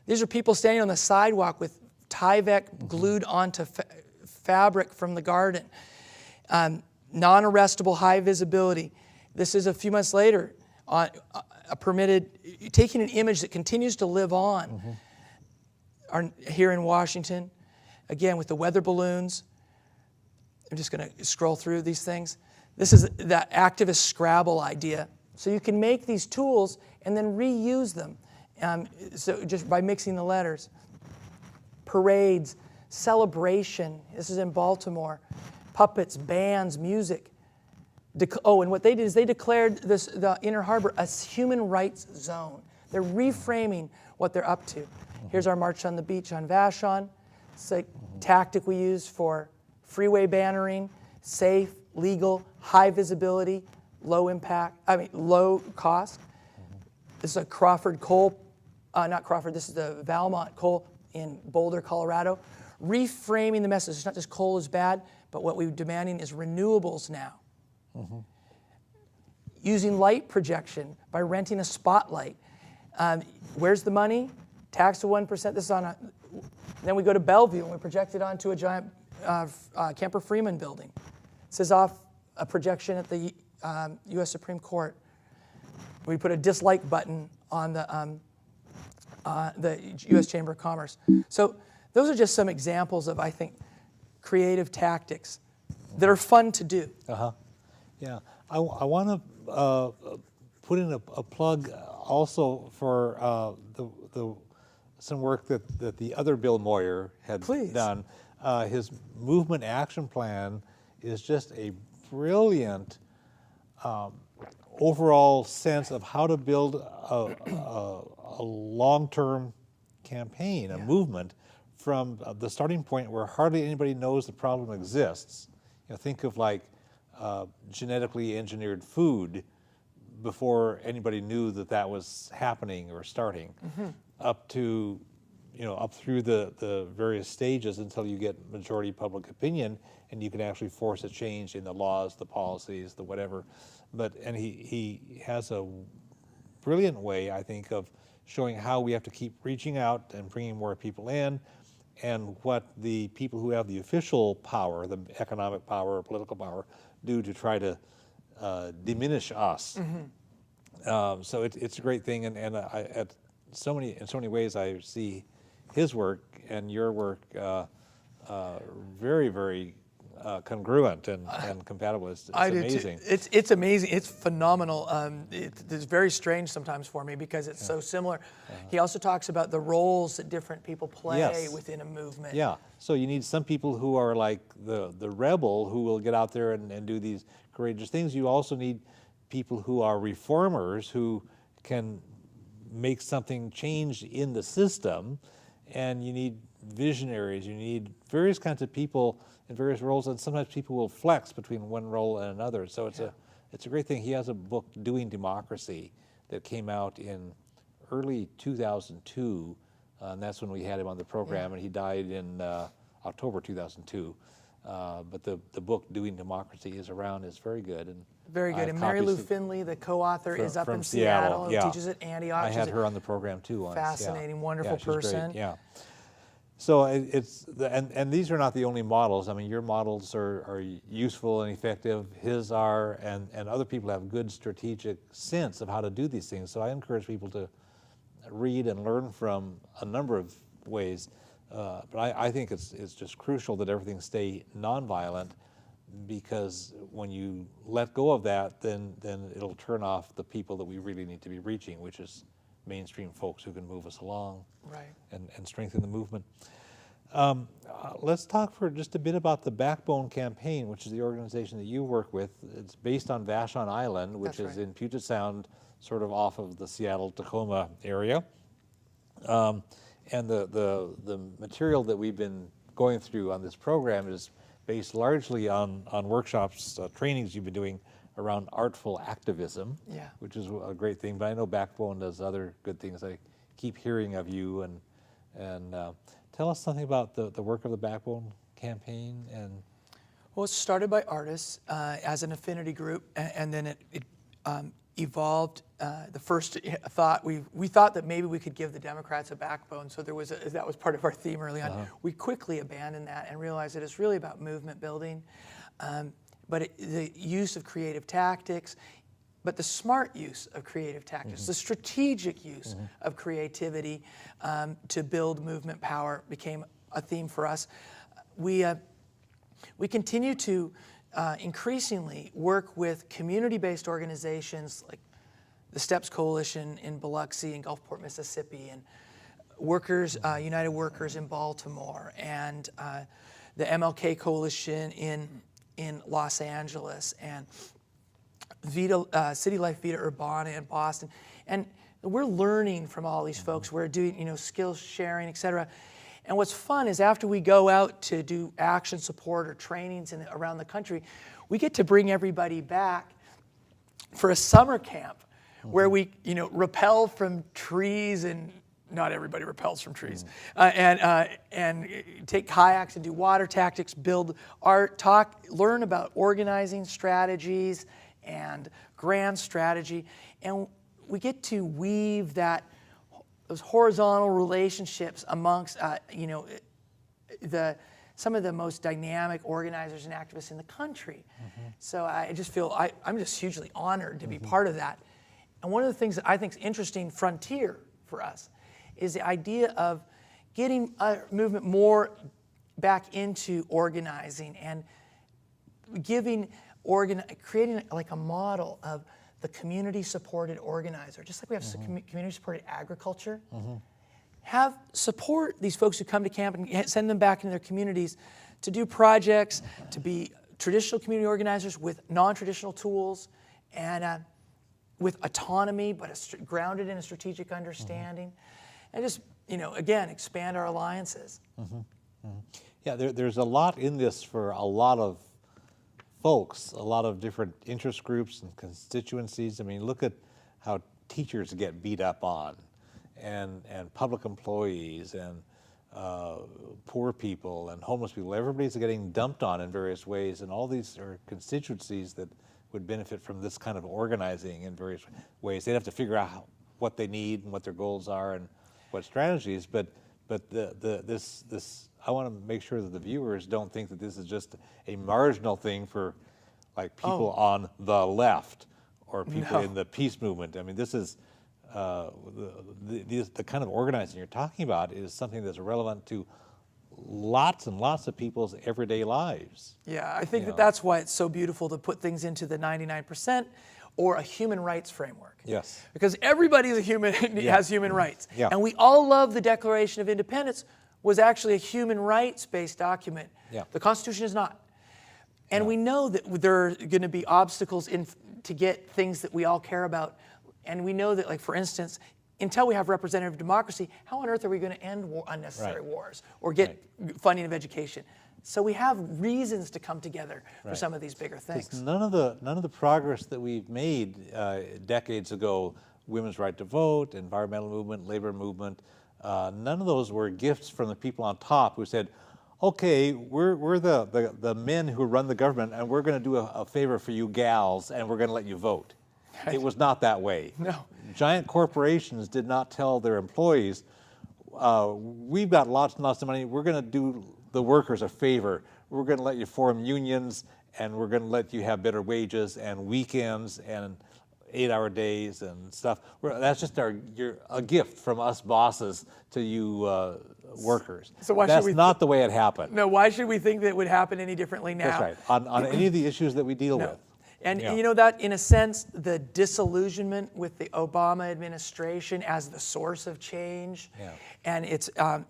These are people standing on the sidewalk with Tyvek glued onto fabric from the garden. Non-arrestable, high visibility. This is a few months later on a permitted, taking an image that continues to live on here in Washington. Again, with the weather balloons. I'm just going to scroll through these things. This is that activist Scrabble idea. So you can make these tools and then reuse them. So just by mixing the letters. Parades, celebration. This is in Baltimore. Puppets, bands, music. And what they did is they declared the Inner Harbor a human rights zone. They're reframing what they're up to. Here's our March on the Beach on Vashon. It's a tactic we use for freeway bannering, safe, legal, high visibility, low cost. This is a Crawford coal, this is the Valmont coal in Boulder, Colorado. Reframing the message. It's not just coal is bad, but what we're demanding is renewables now. Using light projection by renting a spotlight. Where's the money? Tax to 1%. This is on then we go to Bellevue and we project it onto a giant Kemper Freeman building. This is off a projection at the U.S. Supreme Court. We put a dislike button on the U.S. Chamber of Commerce. So those are just some examples of, I think, creative tactics that are fun to do. Yeah, I want to put in a plug also for some work that the other Bill Moyer had done. His movement action plan is just a brilliant overall sense of how to build a long-term campaign, a movement from the starting point where hardly anybody knows the problem exists. You know, think of like genetically engineered food before anybody knew that was happening or starting, up to, up through the various stages until you get majority public opinion and you can actually force a change in the laws, the policies, the whatever. And he has a brilliant way, I think, of showing how we have to keep reaching out and bringing more people in, and what the people who have the official power, the economic power, political power, do to try to diminish us. So it's a great thing, and in so many ways I see his work and your work very, very congruent and compatible. It's amazing. It's amazing. It's phenomenal. It's very strange sometimes for me because it's so similar. He also talks about the roles that different people play within a movement. Yeah. So you need some people who are like the rebel who will get out there and do these courageous things. You also need people who are reformers who can make something change in the system, and you need visionaries. You need various kinds of people in various roles, and sometimes people will flex between one role and another. So it's a great thing. He has a book, Doing Democracy, that came out in early 2002, and that's when we had him on the program, and he died in October 2002. But the book, Doing Democracy, is around. It's very good. And very good. And Mary Lou Finley, the co-author, is up in Seattle. Teaches at Antioch. I had her on the program too once. Fascinating, wonderful person. Great. Yeah. So and these are not the only models. I mean, your models are useful and effective. His are, and other people have good strategic sense of how to do these things. So I encourage people to read and learn from a number of ways. But I think it's just crucial that everything stay nonviolent, because when you let go of that, then it'll turn off the people that we really need to be reaching, which is mainstream folks who can move us along and strengthen the movement. Let's talk for just a bit about the Backbone Campaign, which is the organization that you work with. It's based on Vashon Island, which is in Puget Sound, sort of off of the Seattle-Tacoma area. And the material that we've been going through on this program is based largely on workshops, trainings you've been doing around artful activism, which is a great thing. But I know Backbone does other good things. I keep hearing of you, and tell us something about the work of the Backbone Campaign. Well, it started by artists as an affinity group, and then evolved. The first thought, we thought that maybe we could give the Democrats a backbone, so that was part of our theme early on. We quickly abandoned that and realized that it's really about movement building, but the use of creative tactics, but the smart use of creative tactics, the strategic use of creativity to build movement power became a theme for us. We continue to increasingly work with community-based organizations like the STEPS Coalition in Biloxi and Gulfport, Mississippi, and United Workers in Baltimore, and the MLK Coalition in Los Angeles, and City Life Vita Urbana in Boston. And we're learning from all these folks. We're doing skills sharing, et cetera. And what's fun is after we go out to do action support or trainings around the country, we get to bring everybody back for a summer camp where we rappel from trees, and not everybody rappels from trees, and take kayaks and do water tactics, build art, learn about organizing strategies and grand strategy. And we get to weave those horizontal relationships amongst some of the most dynamic organizers and activists in the country. So I just feel I'm just hugely honored to be part of that. And one of the things that I think is interesting frontier for us is the idea of getting a movement more back into organizing and creating like a model of the community-supported organizer, just like we have community-supported agriculture. Support these folks who come to camp and send them back into their communities to do projects, to be traditional community organizers with non-traditional tools, and with autonomy, but grounded in a strategic understanding, and just again expand our alliances. Yeah, there's a lot in this for a lot of folks, a lot of different interest groups and constituencies. I mean, look at how teachers get beat up on, and public employees, and poor people, and homeless people. Everybody's getting dumped on in various ways, and all these are constituencies that would benefit from this kind of organizing in various ways. They'd have to figure out what they need and what their goals are and what strategies, but this I want to make sure that the viewers don't think that this is just a marginal thing for like people on the left or people in the peace movement. I mean, this is the kind of organizing you're talking about is something that's relevant to lots and lots of people's everyday lives. Yeah, I think that's why it's so beautiful to put things into the 99% or a human rights framework. Yes. Because everybody is a human, has human rights. Yeah. And we all love the Declaration of Independence was actually a human rights-based document. Yeah. The Constitution is not. And we know that there are going to be obstacles to get things that we all care about. And we know that, like, for instance, until we have representative democracy, how on earth are we going to end unnecessary wars or get funding of education? So we have reasons to come together for some of these bigger things. None of the progress that we've made decades ago, women's right to vote, environmental movement, labor movement, none of those were gifts from the people on top who said, okay, we're the men who run the government, and we're going to do a favor for you gals, and we're going to let you vote. It was not that way. No. Giant corporations did not tell their employees, we've got lots and lots of money, we're going to do the workers a favor. We're going to let you form unions, and we're going to let you have better wages and weekends and 8-hour days and stuff. That's just a gift from us bosses to you workers. So why That's should we not the way it happened. No, why should we think that it would happen any differently now? That's right, on any of the issues that we deal with. And that, in a sense, the disillusionment with the Obama administration as the source of change, and it's, I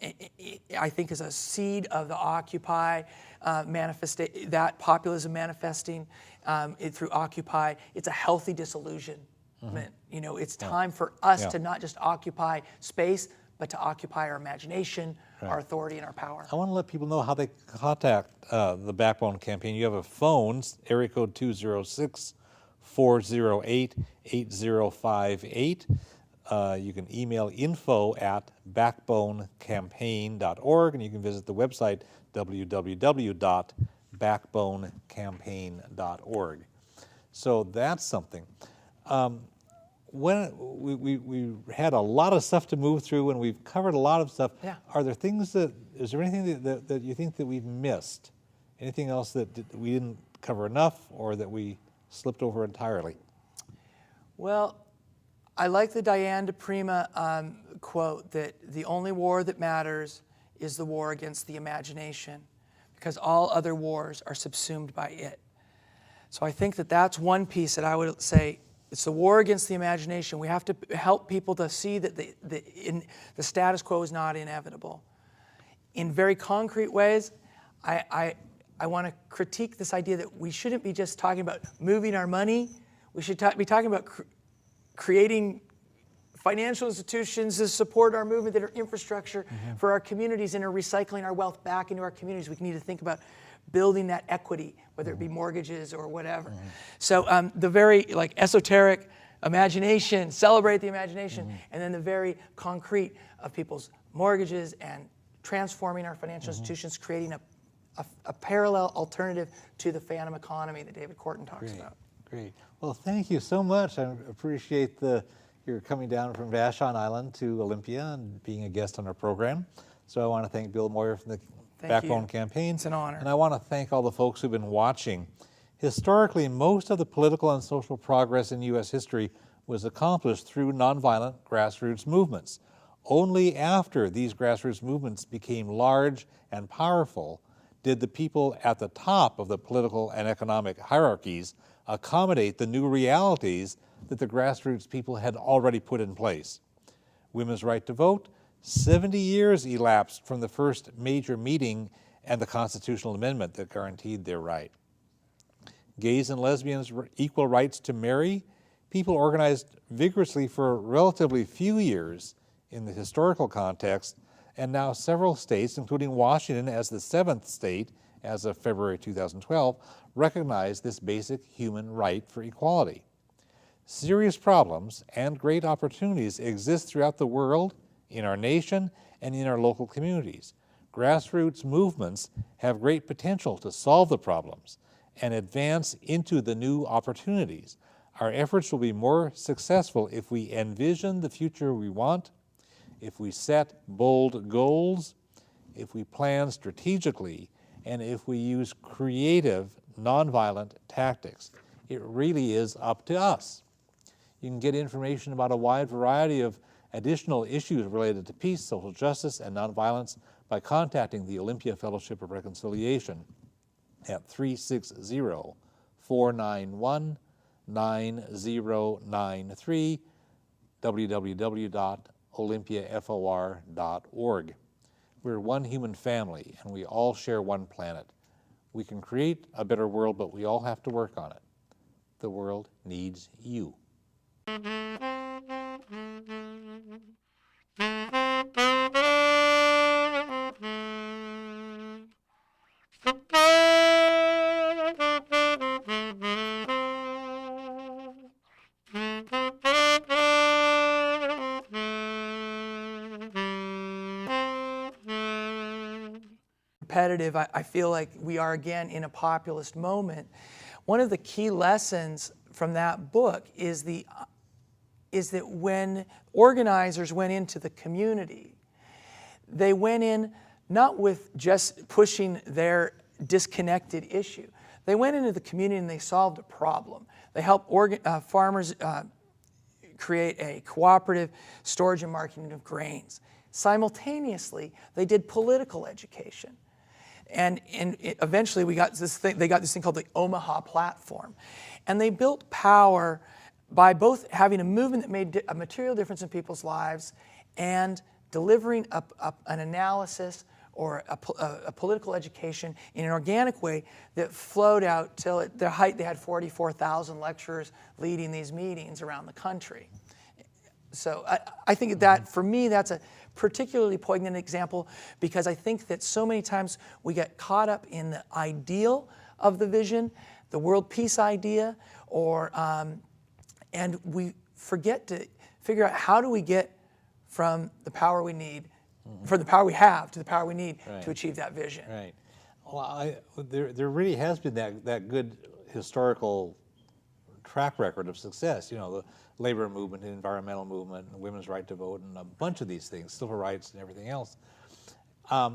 think, is a seed of the Occupy that populism manifesting through Occupy. It's a healthy disillusionment. It's time for us to not just occupy space, but to occupy our imagination, our authority, and our power. I want to let people know how they contact the Backbone Campaign. You have a phone, area code 206-408-8058. You can email info@backbonecampaign.org, and you can visit the website www.backbonecampaign.org. So that's something. when we had a lot of stuff to move through, and we've covered a lot of stuff. Yeah. Are there things is there anything that you think that we've missed? Anything else that we didn't cover enough, or that we slipped over entirely? Well, I like the Diane de Prima quote that the only war that matters is the war against the imagination, because all other wars are subsumed by it. So I think that that's one piece that I would say. It's the war against the imagination. We have to help people to see that the status quo is not inevitable. In very concrete ways, I want to critique this idea that we shouldn't be just talking about moving our money. We should be talking about creating financial institutions to support our movement that are infrastructure for our communities and are recycling our wealth back into our communities. We need to think about building that equity, whether it be mortgages or whatever. So the very esoteric imagination, celebrate the imagination, and then the very concrete of people's mortgages and transforming our financial institutions, creating a parallel alternative to the phantom economy that David Korten talks about. Great. Well, thank you so much. I appreciate your coming down from Vashon Island to Olympia and being a guest on our program. So I want to thank Bill Moyer from the Backbone Campaign. It's an honor. And I want to thank all the folks who've been watching. Historically, most of the political and social progress in U.S. history was accomplished through nonviolent grassroots movements. Only after these grassroots movements became large and powerful did the people at the top of the political and economic hierarchies accommodate the new realities that the grassroots people had already put in place. Women's right to vote, 70 years elapsed from the first major meeting and the constitutional amendment that guaranteed their right. Gays and lesbians equal rights to marry, people organized vigorously for relatively few years in the historical context, and now several states, including Washington as the 7th state as of February 2012, recognize this basic human right for equality. Serious problems and great opportunities exist throughout the world, in our nation, and in our local communities. Grassroots movements have great potential to solve the problems and advance into the new opportunities. Our efforts will be more successful if we envision the future we want, if we set bold goals, if we plan strategically, and if we use creative, nonviolent tactics. It really is up to us. You can get information about a wide variety of additional issues related to peace, social justice, and nonviolence by contacting the Olympia Fellowship of Reconciliation at 360-491-9093, www.olympiafor.org. We're one human family, and we all share one planet. We can create a better world, but we all have to work on it. The world needs you. Competitive, I feel like we are again in a populist moment. One of the key lessons from that book is that when organizers went into the community, they went in not with just pushing their disconnected issue. They went into the community and they solved a problem. They helped farmers create a cooperative storage and marketing of grains. Simultaneously, they did political education. And eventually they got this thing called the Omaha Platform. And they built power by both having a movement that made a material difference in people's lives and delivering an analysis or a political education in an organic way that flowed out till at their height they had 44,000 lecturers leading these meetings around the country. So I think that, for me, that's a particularly poignant example, because I think that so many times we get caught up in the ideal of the vision, the world peace idea, and we forget to figure out how do we get from the power we need, from the power we have to the power we need to achieve that vision. Right. Well, there really has been that good historical track record of success. You know, the labor movement, the environmental movement, the women's right to vote, and a bunch of these things, civil rights and everything else. I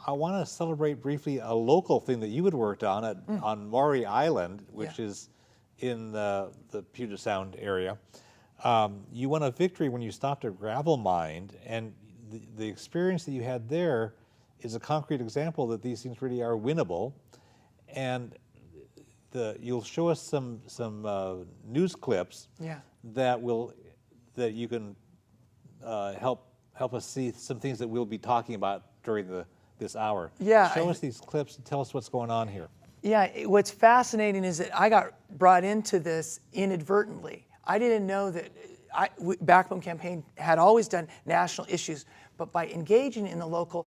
want to celebrate briefly a local thing that you had worked on on Maury Island, which is in the Puget Sound area. You won a victory when you stopped a gravel mine, and the experience that you had there is a concrete example that these things really are winnable. And you'll show us some news clips that you can help us see some things that we'll be talking about during this hour. Yeah. Show us these clips and tell us what's going on here. Yeah, what's fascinating is that I got brought into this inadvertently. I didn't know that Backbone Campaign had always done national issues, but by engaging in the local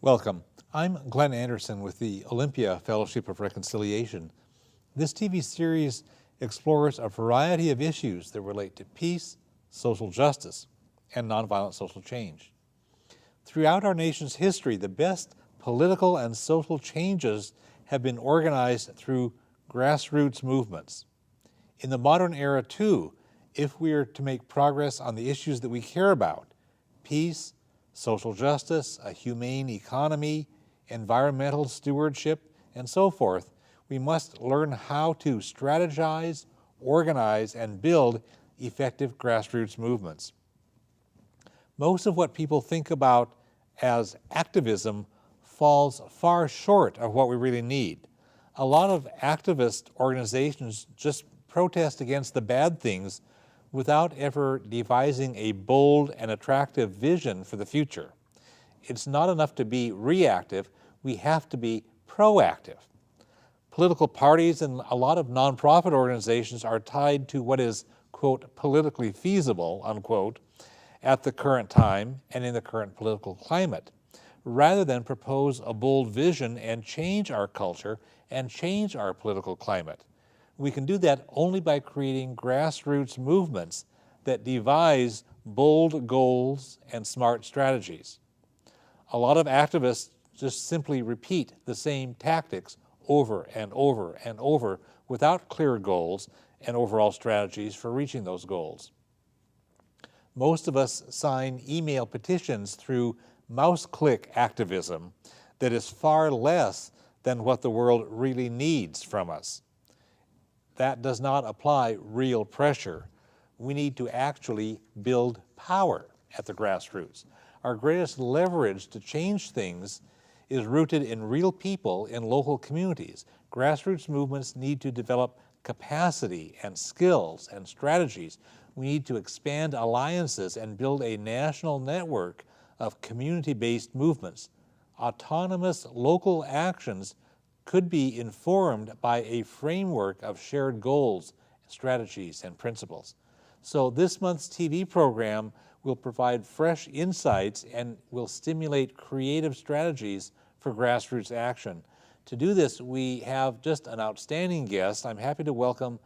Welcome. I'm Glenn Anderson with the Olympia Fellowship of Reconciliation. This TV series explores a variety of issues that relate to peace, social justice, and nonviolent social change. Throughout our nation's history, the best political and social changes have been organized through grassroots movements. In the modern era, too, if we are to make progress on the issues that we care about, peace, social justice, a humane economy, environmental stewardship, and so forth, we must learn how to strategize, organize, and build effective grassroots movements. Most of what people think about as activism falls far short of what we really need. A lot of activist organizations just protest against the bad things without ever devising a bold and attractive vision for the future. It's not enough to be reactive, we have to be proactive. Political parties and a lot of nonprofit organizations are tied to what is, quote, politically feasible, unquote, at the current time and in the current political climate, rather than propose a bold vision and change our culture and change our political climate. We can do that only by creating grassroots movements that devise bold goals and smart strategies. A lot of activists just simply repeat the same tactics over and over and over without clear goals and overall strategies for reaching those goals. Most of us sign email petitions through mouse-click activism that is far less than what the world really needs from us. That does not apply real pressure. We need to actually build power at the grassroots. Our greatest leverage to change things is rooted in real people in local communities. Grassroots movements need to develop capacity and skills and strategies. We need to expand alliances and build a national network of community-based movements. Autonomous local actions could be informed by a framework of shared goals, strategies, and principles. So this month's TV program will provide fresh insights and will stimulate creative strategies for grassroots action. To do this, we have just an outstanding guest. I'm happy to welcome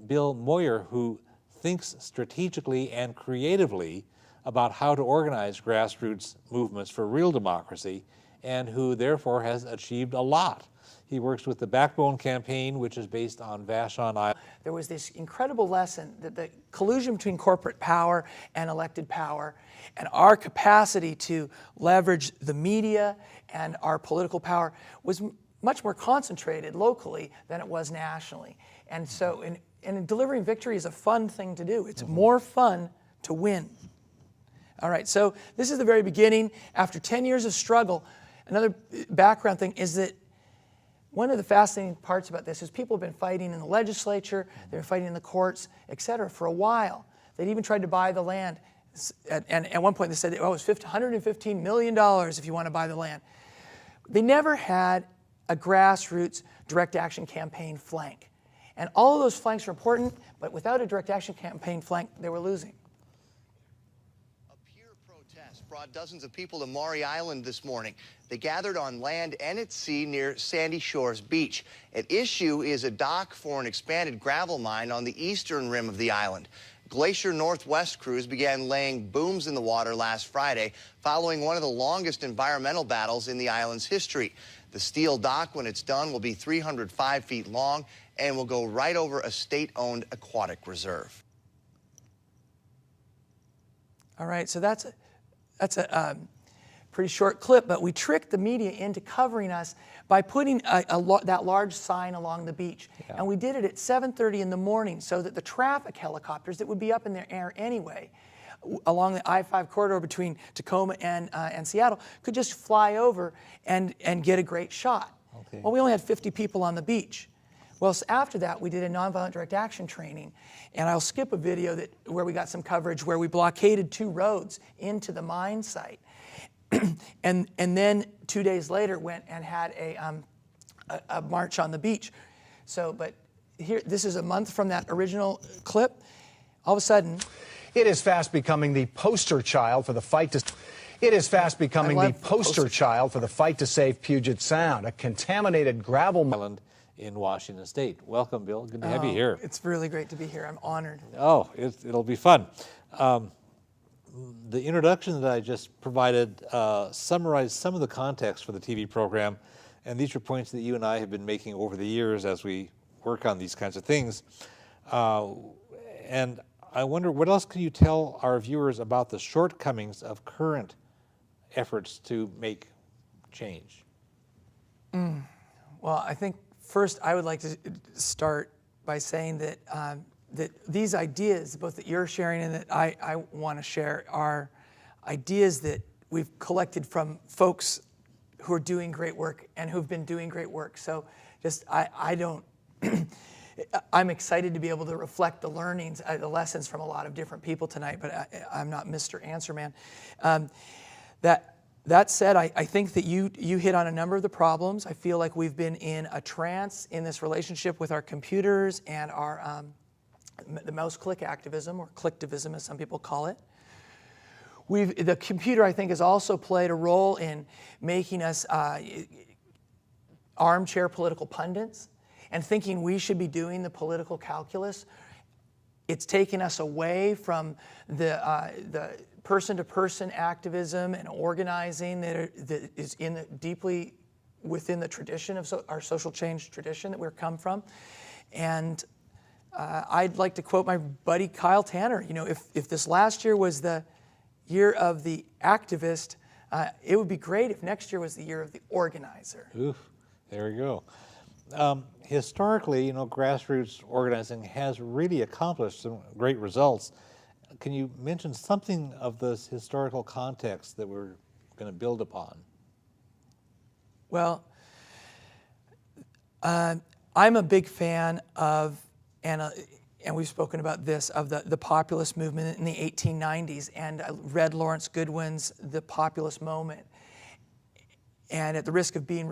Bill Moyer, who thinks strategically and creatively about how to organize grassroots movements for real democracy, and who therefore has achieved a lot. He works with the Backbone Campaign, which is based on Vashon Island. There was this incredible lesson that the collusion between corporate power and elected power, and our capacity to leverage the media and our political power was much more concentrated locally than it was nationally. And so in delivering victory is a fun thing to do. It's more fun to win. All right, so this is the very beginning. After 10 years of struggle, another background thing is that one of the fascinating parts about this is people have been fighting in the legislature, they've been fighting in the courts, et cetera, for a while. They'd even tried to buy the land. And at one point they said, oh, it's $115 million if you want to buy the land. They never had a grassroots direct action campaign flank. And all of those flanks are important, but without a direct action campaign flank, they were losing. A peer protest brought dozens of people to Maury Island this morning. They gathered on land and at sea near Sandy Shores Beach. At issue is a dock for an expanded gravel mine on the eastern rim of the island. Glacier Northwest crews began laying booms in the water last Friday, following one of the longest environmental battles in the island's history. The steel dock, when it's done, will be 305 feet long and will go right over a state-owned aquatic reserve. All right, so that's a pretty short clip, but we tricked the media into covering us by putting that large sign along the beach. Yeah. And we did it at 7:30 in the morning so that the traffic helicopters that would be up in the air anyway, along the I-5 corridor between Tacoma and Seattle, could just fly over and get a great shot. Okay. Well, we only had 50 people on the beach. Well, so after that, we did a nonviolent direct action training, and I'll skip a video where we got some coverage where we blockaded 2 roads into the mine site. and then 2 days later went and had a march on the beach. So, but here, this is a month from that original clip. All of a sudden, it is fast becoming the poster child for the fight to. It is fast becoming the poster child for the fight to save Puget Sound, a contaminated gravel island in Washington State. Welcome, Bill. Good to have you here. It's really great to be here. I'm honored. Oh, it'll be fun. The introduction that I just provided summarized some of the context for the TV program, and these are points that you and I have been making over the years as we work on these kinds of things. And I wonder, what else can you tell our viewers about the shortcomings of current efforts to make change? Well, I think first I would like to start by saying that that these ideas, both that you're sharing and that I want to share, are ideas that we've collected from folks who are doing great work and who've been doing great work. So just, I don't, I'm excited to be able to reflect the learnings, the lessons from a lot of different people tonight, but I'm not Mr. Answer Man. That said, I think that you hit on a number of the problems. I feel like we've been in a trance in this relationship with our computers and our the mouse click activism, or clicktivism as some people call it. The computer, I think, has also played a role in making us armchair political pundits and thinking we should be doing the political calculus. It's taken us away from the person-to-person activism and organizing that is deeply within the tradition of our social change tradition that we've come from. And I'd like to quote my buddy Kyle Tanner. You know, if this last year was the year of the activist, it would be great if next year was the year of the organizer. Oof, there we go. Historically, you know, grassroots organizing has really accomplished some great results. Can you mention something of this historical context that we're going to build upon? Well, I'm a big fan of, and we've spoken about this, of the populist movement in the 1890s, and I read Lawrence Goodwin's The Populist Moment. And at the risk of being